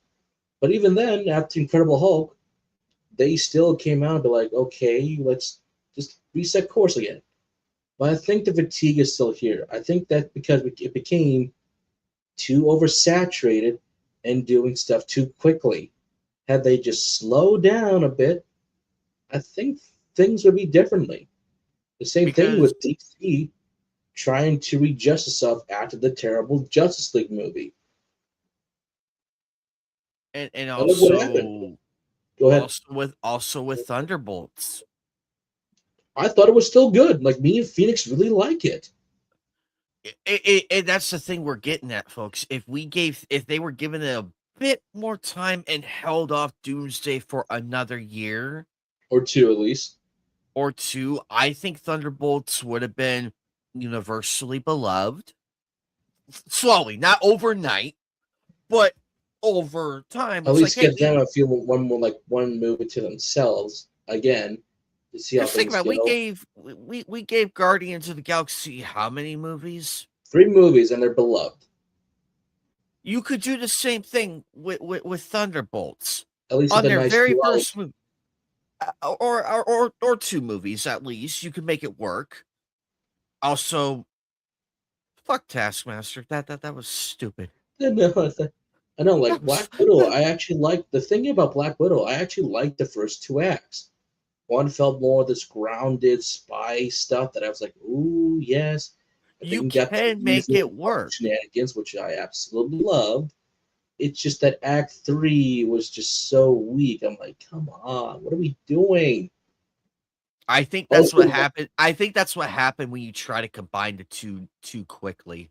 But even then, after Incredible Hulk, they still came out and be like, okay, let's just reset course again. But I think the fatigue is still here. I think that because it became too oversaturated and doing stuff too quickly. Had they just slowed down a bit, I think things would be differently. The same thing with DC trying to readjust itself after the terrible Justice League movie. And look what happened. Go ahead. Also with Thunderbolts. I thought it was still good. Like, me and Phoenix really like it. That's the thing we're getting at, folks. If they were given it a bit more time and held off Doomsday for another year or two at least, I think Thunderbolts would have been universally beloved. Slowly, not overnight, but over time. At least get them a feel one movie to themselves again. To see how things go. We gave Guardians of the Galaxy how many movies? 3 movies, and they're beloved. You could do the same thing with Thunderbolts. At least on their very first movie, or 2 movies at least. You could make it work. Also, fuck Taskmaster. That was stupid. I know, like Black Widow. I actually like the thing about Black Widow. I actually liked the first 2 acts. One felt more this grounded spy stuff that I was like, ooh, yes. You can make it work. Shenanigans, which I absolutely loved. It's just that Act 3 was just so weak. I'm like, come on, what are we doing? I think that's what happened. I think that's what happened when you try to combine the two too quickly.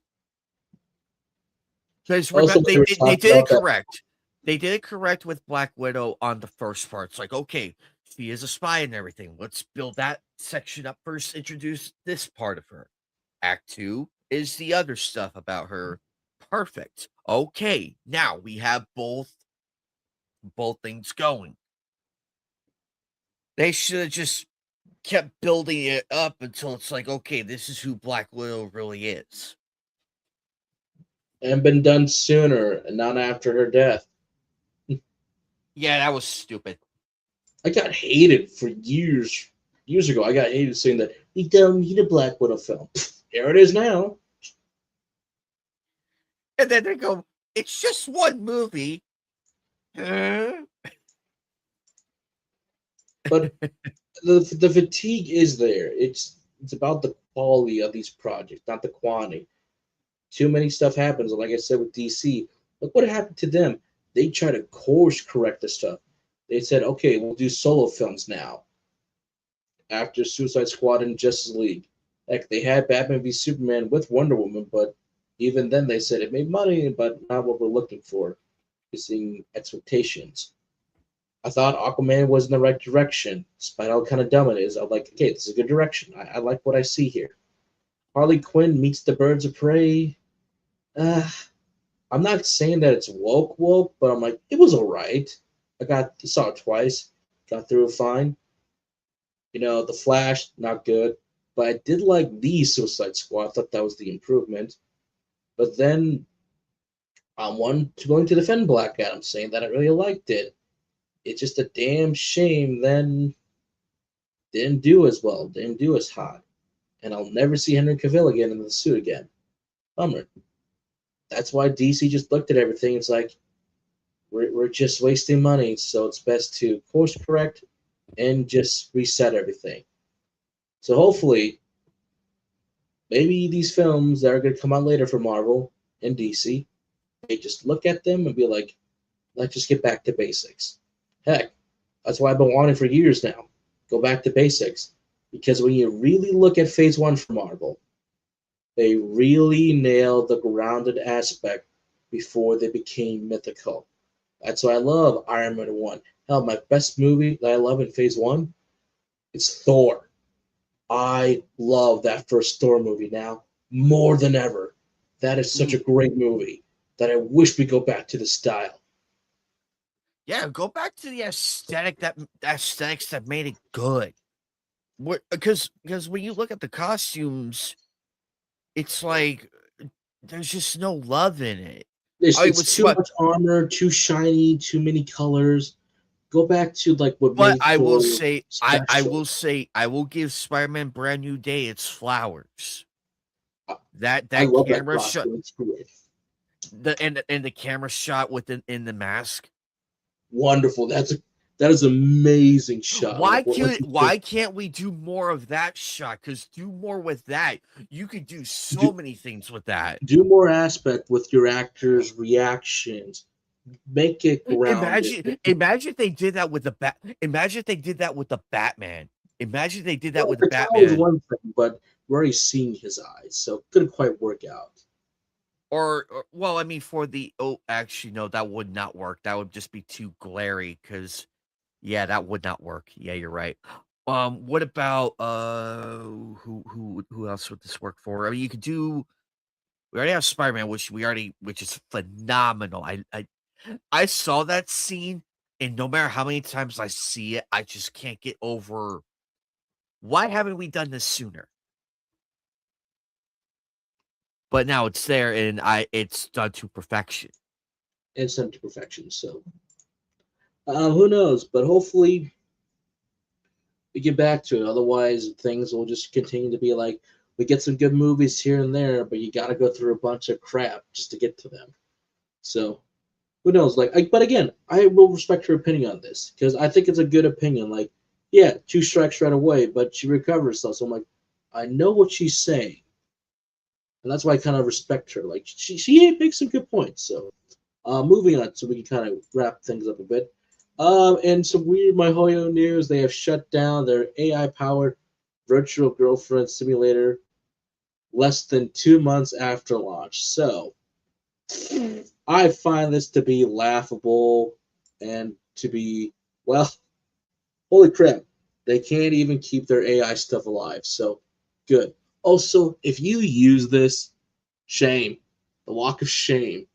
Because they did it correct. They did it correct with Black Widow on the first part. It's like, okay, she is a spy and everything. Let's build that section up first, introduce this part of her. Act 2 is the other stuff about her. Perfect. Okay, now we have both things going. They should have just kept building it up until it's like, okay, this is who Black Widow really is. And been done sooner and not after her death. Yeah, that was stupid. I got hated for years ago. I got hated saying that we don't need a Black Widow film. There it is now. And then they go, it's just one movie. But the fatigue is there. It's about the quality of these projects, not the quantity. Too many stuff happens. Like I said with DC, look what happened to them. They try to course correct the stuff. They said, okay, we'll do solo films now. After Suicide Squad and Justice League. Heck, they had Batman v Superman with Wonder Woman, but even then they said it made money, but not what we're looking for. Missing expectations. I thought Aquaman was in the right direction, despite how kind of dumb it is. I'm like, okay, this is a good direction. I like what I see here. Harley Quinn meets the Birds of Prey. I'm not saying that it's woke, but I'm like, it was alright. I saw it twice, got through it fine. The Flash, not good. But I did like the Suicide Squad. I thought that was the improvement. But then I'm going to defend Black Adam, saying that I really liked it. It's just a damn shame then didn't do as well, didn't do as hot. And I'll never see Henry Cavill again in the suit again. Bummer. That's why DC just looked at everything. It's like, we're just wasting money, so it's best to course correct and just reset everything. So hopefully Maybe these films that are going to come out later for Marvel and DC, they just look at them and be like, let's just get back to basics. Heck, that's why I've been wanting for years now. Go back to basics. Because when you really look at Phase 1 for Marvel, they really nailed the grounded aspect before they became mythical. That's why I love Iron Man 1. Hell, my best movie that I love in Phase 1 is Thor. I love that first Thor movie now more than ever. That is such a great movie that I wish we go back to the style. Yeah, go back to the aesthetics that made it good. Because when you look at the costumes, it's like there's just no love in it. It's With too much armor, too shiny, too many colors. Go back to like what but made I will Thor say, special. I will give Spider-Man Brand New Day its flowers. I That love that camera shot, costume. It's great. the camera shot in the mask. Wonderful. That is an amazing shot. Like once you Why can't we do more of that shot? Because do more with that. You could do so many things with that. do more aspect with your actors' reactions. Make it grounded. Imagine if they did that with the Imagine if they did that with the Batman. Imagine if they did that Well, with the cowl is Batman. one thing, but we're already seeing his eyes, so it couldn't quite work out. Well, I mean, for the actually, no, that would not work. That would just be too glary. Because yeah, that would not work. Yeah, you're right. What about who else would this work for? I mean, you could do. We already have Spider-Man, which is phenomenal. I saw that scene, and no matter how many times I see it, I just can't get over why haven't we done this sooner? But now it's there, and it's done to perfection. It's done to perfection. So who knows? But hopefully we get back to it. Otherwise, things will just continue to be like we get some good movies here and there, but you got to go through a bunch of crap just to get to them. So who knows? But again, I will respect her opinion on this because I think it's a good opinion. Like, yeah, two strikes right away, but she recovered herself. So I'm like, I know what she's saying, and that's why I kind of respect her. Like, she makes some good points. So, moving on, so we can kind of wrap things up a bit. And some weird MyHoyo news: they have shut down their AI-powered virtual girlfriend simulator less than 2 months after launch. So I find this to be laughable and to be, well, holy crap. They can't even keep their AI stuff alive. So good. Also, if you use this, shame. The walk of shame.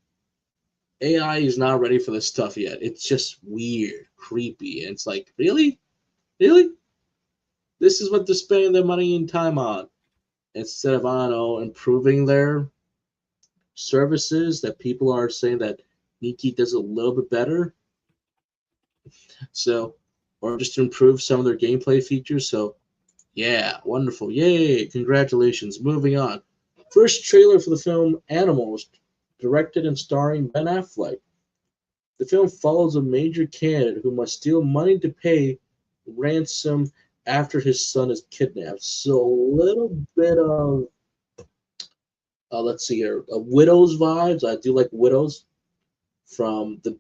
AI is not ready for this stuff yet. It's just weird, creepy. And it's like, really? Really? This is what they're spending their money and time on. Instead of, I don't know, improving their services that people are saying that Nikki does a little bit better. So, or just to improve some of their gameplay features. So, yeah, wonderful. Yay, congratulations. Moving on. First trailer for the film Animals, directed and starring Ben Affleck. The film follows a major candidate who must steal money to pay ransom after his son is kidnapped. So, a little bit of, let's see here, Widows vibes. I do like Widows from the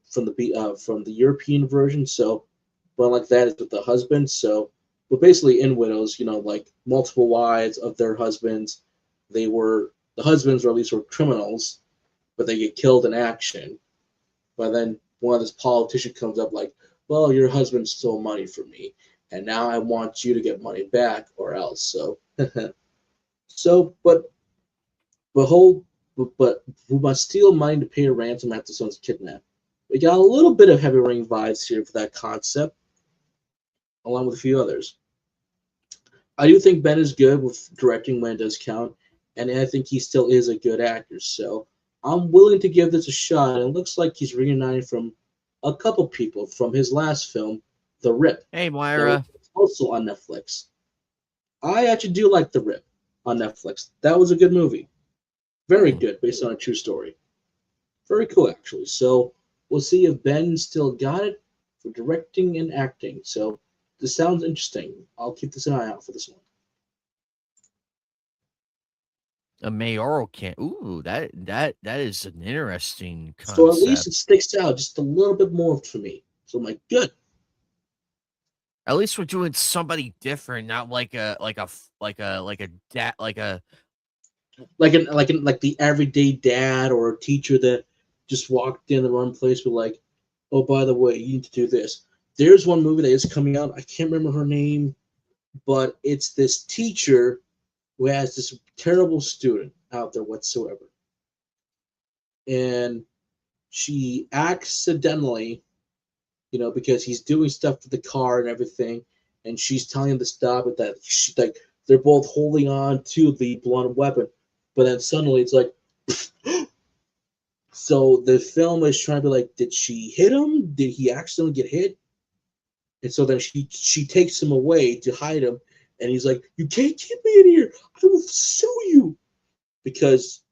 European version. So, but like that is with the husband. So, but basically in Widows, like multiple wives of their husbands, the husbands or at least were criminals, but they get killed in action. But then one of this politician comes up like, well, your husband stole money from me, and now I want you to get money back or else. So, so but whole but who must steal money to pay a ransom after someone's kidnapped. We got a little bit of Heavy Rain vibes here for that concept, along with a few others. I do think Ben is good with directing when it does count, and I think he still is a good actor. So I'm willing to give this a shot. And it looks like he's reuniting from a couple people from his last film, The Rip, Hey, that was Myra. also on Netflix. I actually do like The Rip on Netflix. That was a good movie. Very good, based on a true story. Very cool, actually. So we'll see if Ben still got it for directing and acting. So this sounds interesting. I'll keep this an eye out for this one. A mayoral can. Ooh, that is an interesting So at least concept. it sticks out just a little bit more for me. So I'm like, good. At least we're doing somebody different, not Like the everyday dad or a teacher that just walked in the wrong place with like, oh, by the way, you need to do this. There's one movie that is coming out. I can't remember her name, but it's this teacher who has this terrible student out there whatsoever. And she accidentally, because he's doing stuff to the car and everything, and she's telling him to stop it, that she, like they're both holding on to the blunt weapon, but then suddenly it's like, so the film is trying to be like, did she hit him? Did he accidentally get hit? And so then she takes him away to hide him, and he's like, you can't keep me in here. I will sue you, because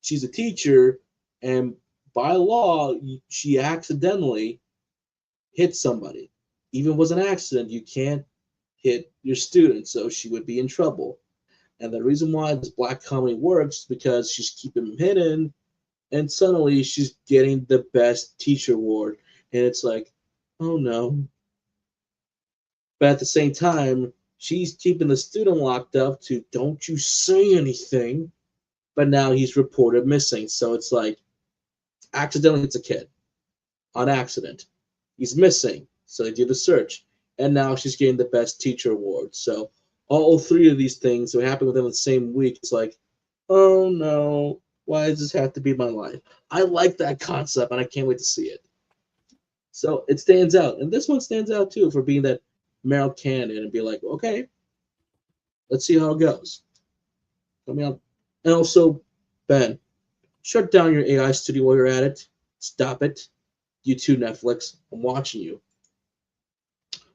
she's a teacher, and by law, she accidentally hit somebody. Even if it was an accident, you can't hit your student, so she would be in trouble. And the reason why this black comedy works is because she's keeping him hidden, and suddenly she's getting the best teacher award. And it's like, oh no. But at the same time, she's keeping the student locked up to don't you say anything. But now he's reported missing. So it's like, accidentally it's a kid. On accident. He's missing. So they do the search. And now she's getting the best teacher award. So all three of these things that happen within the same week. It's like, oh no, why does this have to be my life? I like that concept and I can't wait to see it. So it stands out. And this one stands out too for being that Meryl Cannon and be like, okay, let's see how it goes. Coming up. And also, Ben, shut down your AI studio while you're at it. Stop it. You too, Netflix. I'm watching you.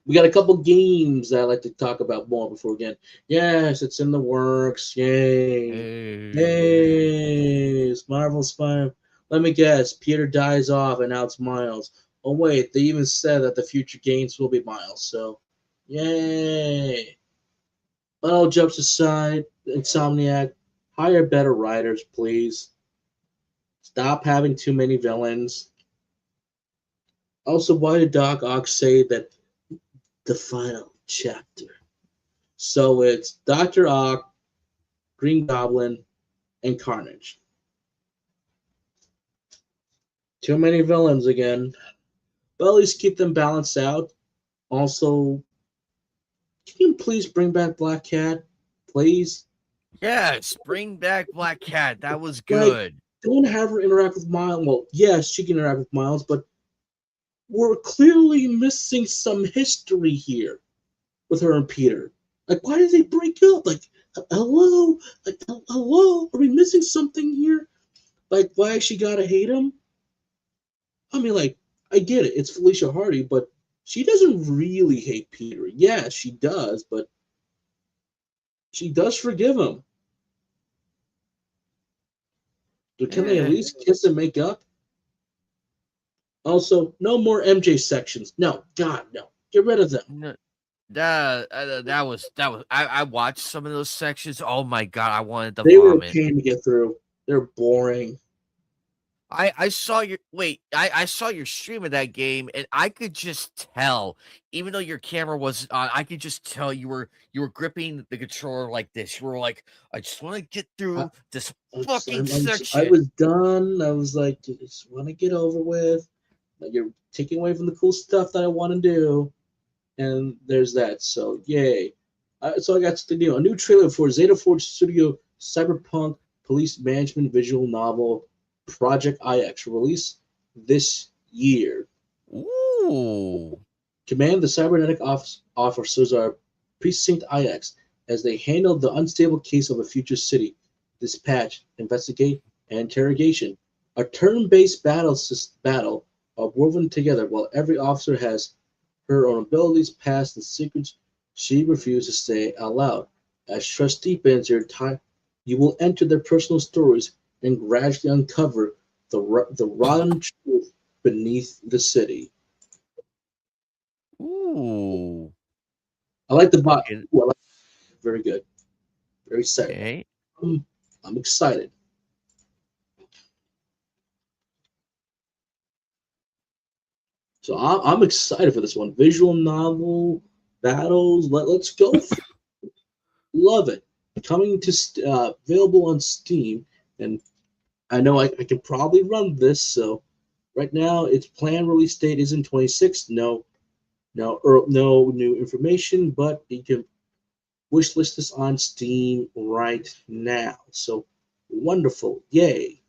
We got a couple games that I like to talk about more before we get. Yes, it's in the works. Yay. Yay. It's Marvel's fine. Let me guess. Peter dies off and now it's Miles. Oh, wait. They even said that the future games will be Miles. So, yay. All jokes aside, Insomniac, hire better writers, please. Stop having too many villains. Also, why did Doc Ock say that the final chapter? So it's Dr. Ock, Green Goblin, and Carnage. Too many villains again. But at least keep them balanced out. Also, can you please bring back Black Cat? Please? Yes, bring back Black Cat. That was Like, good. don't have her interact with Miles. Well, yes, she can interact with Miles, but we're clearly missing some history here with her and Peter. Like, why did they break up? Like, hello? Like, hello? Are we missing something here? Like, why she gotta hate him? I mean, like, I get it. It's Felicia Hardy, but she doesn't really hate Peter. Yeah, she does, but she does forgive him. So can they at least kiss and make up? Also, no more MJ sections. No, God, no. Get rid of them. No, that was I watched some of those sections. Oh my god, I wanted to They were a vomit. pain to get through. They're boring. I saw your I saw your stream of that game and I could just tell, even though your camera wasn't on, I could just tell you were gripping the controller like this. You were like, I just want to get I, through this fucking I section. was done. I was like, I just want to get over with. Like, you're taking away from the cool stuff that I want to do. And there's that. So, yay. So I got to do a new trailer for Zeta Forge Studio Cyberpunk Police Management Visual Novel Project IX, release this year. Ooh. Command the cybernetic officers are Precinct IX as they handle the unstable case of a future city. Dispatch, investigate, and interrogation. A turn-based battle are woven together while every officer has her own abilities, past, and secrets she refuses to say out loud. As trust deepens, you will enter their personal stories and gradually uncover the rotten truth beneath the city. Ooh. I like the bot. Okay. Ooh, I like it. Very good. Very sad. Okay. I'm excited. So I'm excited for this one. Visual novel battles. Let's go. Love it. Coming to available on Steam, and I know I can probably run this. So right now, its planned release date is in 26. No new information, but you can wishlist this on Steam right now. So wonderful. Yay.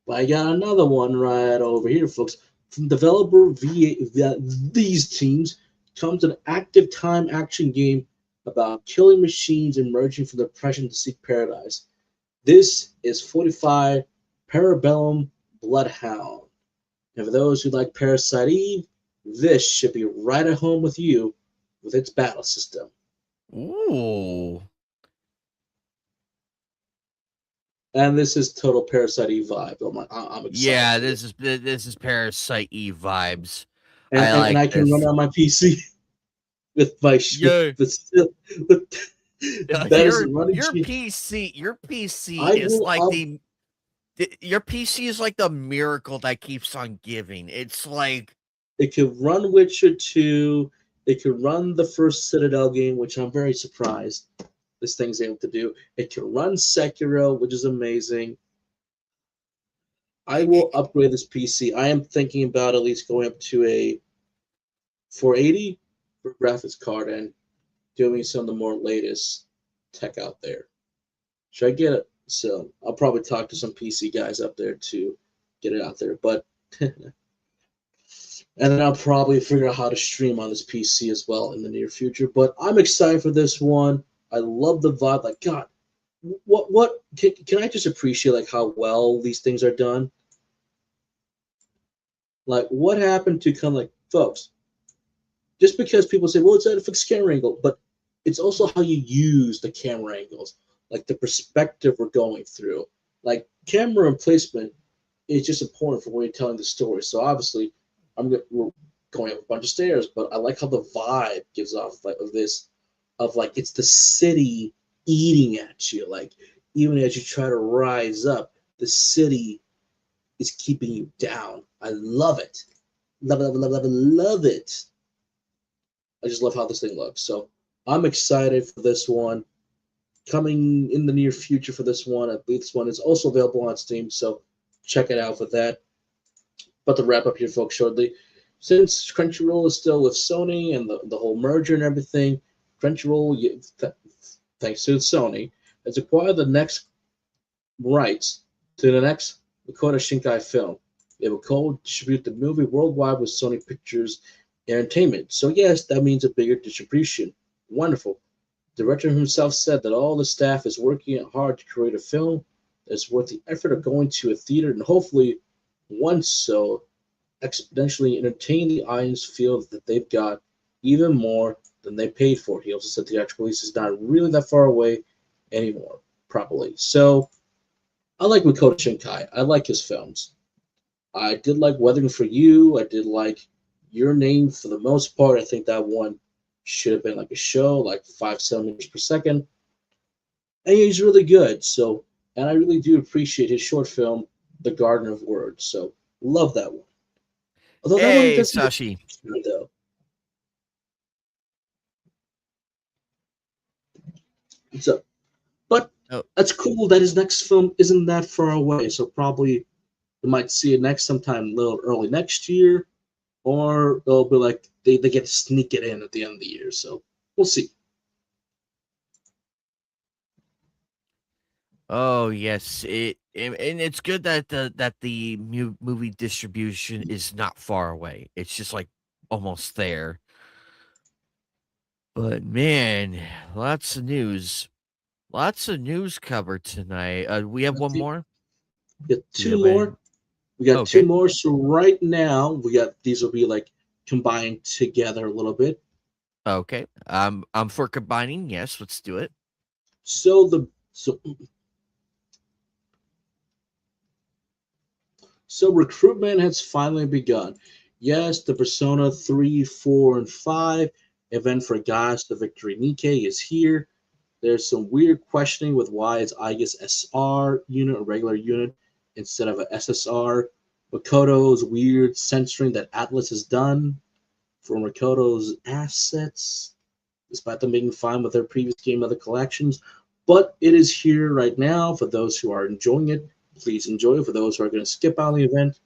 But I got another one right over here, folks. From developer these teams comes an active time action game about killing machines emerging from depression to seek paradise. This is 45 Parabellum Bloodhound. And for those who like Parasite Eve, this should be right at home with you with its battle system. Ooh. And this is total Parasite Eve vibe. I'm excited. Yeah, this is Parasite Eve vibes. And I can run on my PC with my your PC is like the miracle that keeps on giving. It's like it could run Witcher 2, it could run the first Citadel game, which I'm very surprised this thing's able to do. It can run Sekiro, which is amazing. I will upgrade this PC. I am thinking about at least going up to a 480 for graphics card and doing some of the more latest tech out there. Should I get it? So I'll probably talk to some PC guys up there to get it out there. But and then I'll probably figure out how to stream on this PC as well in the near future. But I'm excited for this one. I love the vibe. Like, God, what can I just appreciate like how well these things are done? Like, what happened to kind of like, folks, just because people say, well, it's at a fixed camera angle, but it's also how you use the camera angles, like the perspective we're going through. Like, camera and placement is just important for when you're telling the story. So obviously, we're going up a bunch of stairs, but I like how the vibe gives off like of this, of like it's the city eating at you. Like, even as you try to rise up, the city is keeping you down. I love it. Love it, love it, love it, love it. I just love how this thing looks. So I'm excited for this one. Coming in the near future for this one. I believe this one is also available on Steam, so check it out for that. But to wrap up here, folks, shortly, since Crunchyroll is still with Sony and the whole merger and everything, Crunchyroll, thanks to Sony, has acquired the next rights to the next Makoto Shinkai film. They will co-distribute the movie worldwide with Sony Pictures Entertainment. So yes, that means a bigger distribution. Wonderful. The director himself said that all the staff is working hard to create a film that's worth the effort of going to a theater and hopefully, once so, exponentially entertain the audience, feel that they've got even more than they paid for. He also said the theatrical release is not really that far away anymore, probably. So I like Makoto Shinkai. I like his films. I did like Weathering for You. I did like Your Name for the most part. I think that one should have been like a show, like 5 centimeters per second. And he's really good. So, and I really do appreciate his short film, The Garden of Words. So, love that one. Although that one doesn't Sashi. though. So, but that's cool that his next film isn't that far away. So probably we might see it next sometime a little early next year, or they'll be like they get to sneak it in at the end of the year. So we'll see. Oh yes, and it's good that the movie distribution is not far away. It's just like almost there. But man, lots of news. Lots of news covered tonight. We have one more? We got two more. We got two more. So right now we got these will be like combined together a little bit. Okay. I'm for combining. Yes, let's do it. So recruitment has finally begun. Yes, the Persona 3, 4, and 5 event for Gods, the Victory Nikkei is here. There's some weird questioning with why it's Aiga's SR unit, a regular unit, instead of a SSR. Makoto's weird censoring that Atlas has done for Makoto's assets, despite them being fine with their previous game of the collections. But it is here right now. For those who are enjoying it, please enjoy it. For those who are going to skip out on the event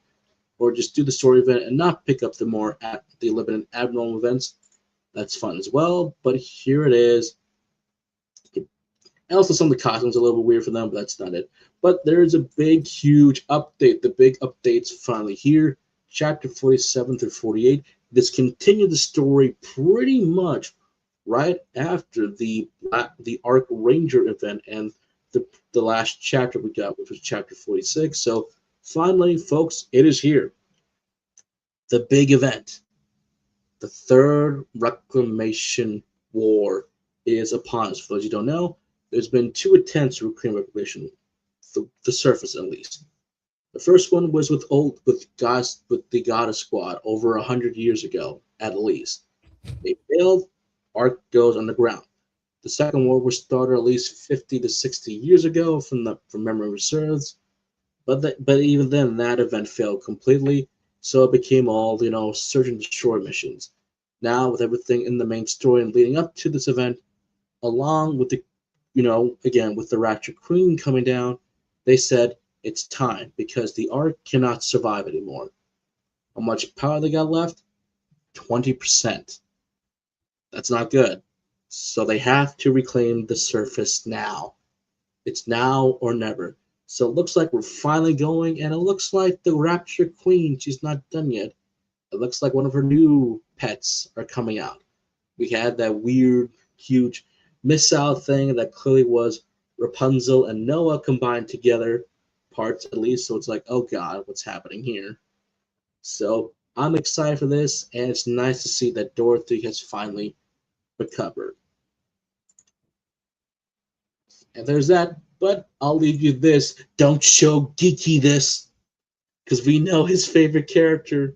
or just do the story event and not pick up the more at the limited abnormal events, that's fun as well. But here it is. And also some of the costumes are a little bit weird for them, but that's not it. But there is a big, huge update. The big update's finally here. Chapter 47 through 48. This continued the story pretty much right after the Arc Ranger event and the last chapter we got, which was chapter 46. So finally, folks, it is here. The big event. The third Reclamation War is upon us. For those you don't know, there's been 2 attempts to reclaim Reclamation, the surface at least. The first one was with the Goddess Squad over 100 years ago, at least. They failed. Arc goes underground. The second war was started at least 50 to 60 years ago, from memory serves. But even then, that event failed completely. So it became all search and destroy missions. Now, with everything in the main story and leading up to this event, along with the again, with the Rapture Queen coming down, they said it's time because the Ark cannot survive anymore. How much power they got left? 20%. That's not good. So they have to reclaim the surface now. It's now or never. So it looks like we're finally going, and it looks like the Rapture Queen, she's not done yet. It looks like one of her new pets are coming out. We had that weird, huge missile thing that clearly was Rapunzel and Noah combined together, parts at least. So it's like, oh god, what's happening here? So I'm excited for this, and it's nice to see that Dorothy has finally recovered. And there's that, but I'll leave you this. Don't show Geeky this, because we know his favorite character.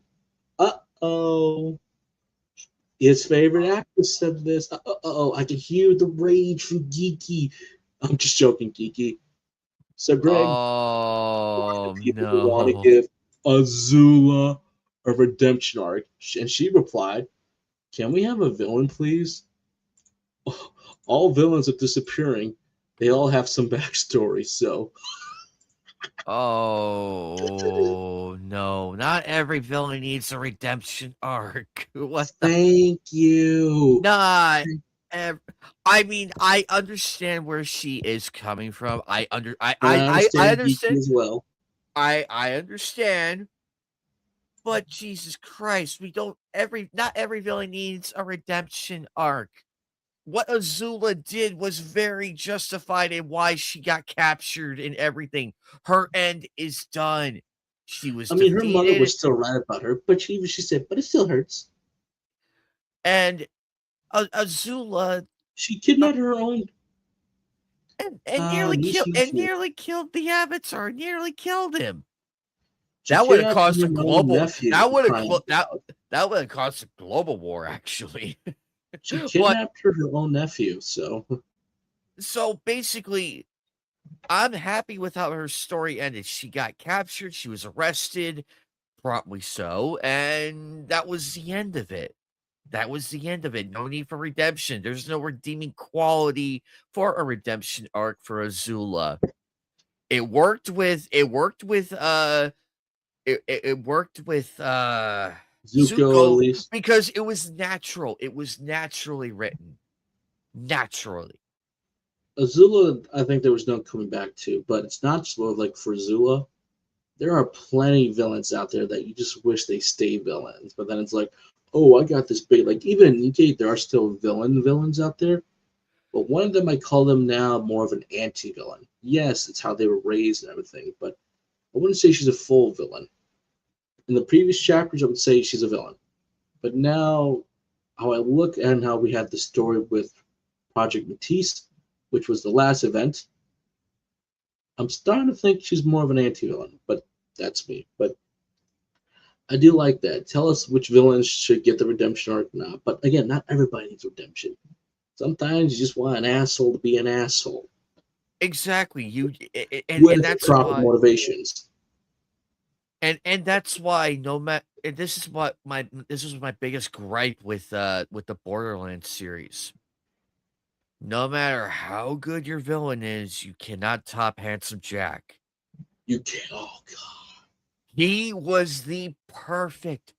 Uh-oh. His favorite actress said this. Uh-oh, I can hear the rage from Geeky. I'm just joking, Geeky. So, Greg, oh people no, want to give Azula a redemption arc, and she replied, "Can we have a villain, please? All villains are disappearing. They all have some backstory, so." oh no, not every villain needs a redemption arc. What the? Thank you. Not. I mean, I understand where she is coming from. I And I understand Geeky understand. as well. I understand. But Jesus Christ, not every villain needs a redemption arc. What Azula did was very justified in why she got captured and everything. Her end is done. She was I mean, her mother defeated, was still right about her, but she said, but it still hurts. and Azula She kidnapped her own. and nearly killed the Avatar. Nearly killed him. That would have caused a global. That would have caused a global war, actually. She kidnapped her own nephew. So basically, I'm happy with how her story ended. She got captured. She was arrested, promptly so, and that was the end of it. That was the end of it. No need for redemption. There's no redeeming quality for a redemption arc for Azula. It worked with Zuko, at least. because it was natural. It was naturally written. Naturally. Azula, I think there was no coming back to, but it's not just like for Azula. There are plenty of villains out there that you just wish they stay villains, but then it's like, oh, I got this big. Like even in Nikkei, there are still villains out there, but one of them I call them now more of an anti-villain. Yes, it's how they were raised and everything, but I wouldn't say she's a full villain. In the previous chapters, I would say she's a villain, but now, how I look and how we had the story with Project Matisse, which was the last event, I'm starting to think she's more of an anti-villain, but that's me. But I do like that. Tell us which villains should get the redemption arc now. But again, not everybody needs redemption. Sometimes you just want an asshole to be an asshole. Exactly. Who And has that's proper why. motivations. And that's why no matter this is my biggest gripe with the Borderlands series. No matter how good your villain is, you cannot top Handsome Jack. You can't. Oh god, He was the perfect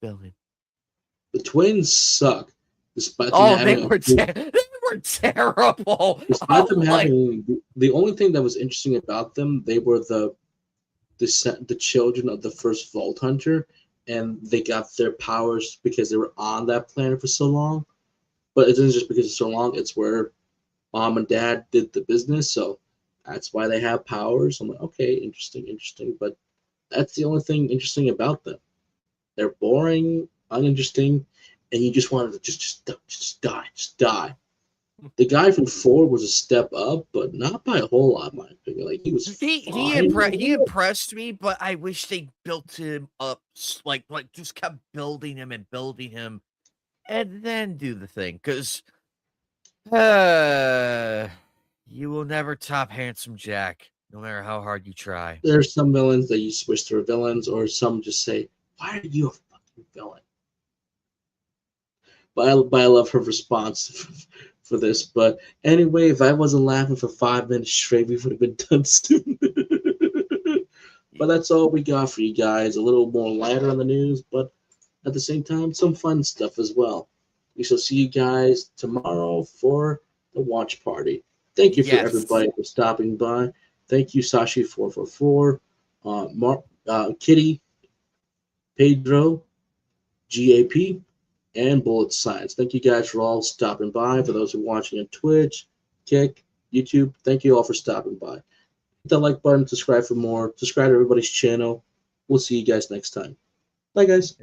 villain. the twins suck. Despite them Oh, they having, were they were terrible. despite them Oh my having, the only thing that was interesting about them, they were the children of the first Vault Hunter, and they got their powers because they were on that planet for so long. But it isn't just because it's so long; it's where mom and dad did the business, so that's why they have powers. I'm like, okay, interesting. But that's the only thing interesting about them. They're boring, uninteresting, and you just wanted to just die. The guy from 4 was a step up, but not by a whole lot, in my opinion. Like he was fine. he impressed me, but I wish they built him up like just kept building him and then do the thing because you will never top Handsome Jack, no matter how hard you try. There's some villains that you switch to villains, or some just say, "Why are you a fucking villain?" But I love her response for this. But anyway, if I wasn't laughing for 5 minutes straight, we would have been done soon. But that's all we got for you guys. A little more lighter on the news, but at the same time, some fun stuff as well. We shall see you guys tomorrow for the watch party. Thank you for Yes. everybody for stopping by. Thank you, Sashi444, Kitty, Pedro, GAP, and Bullet Science. Thank you guys for all stopping by. For those who are watching on Twitch, Kick, YouTube, thank you all for stopping by. Hit that like button, subscribe for more. Subscribe to everybody's channel. We'll see you guys next time. Bye, guys.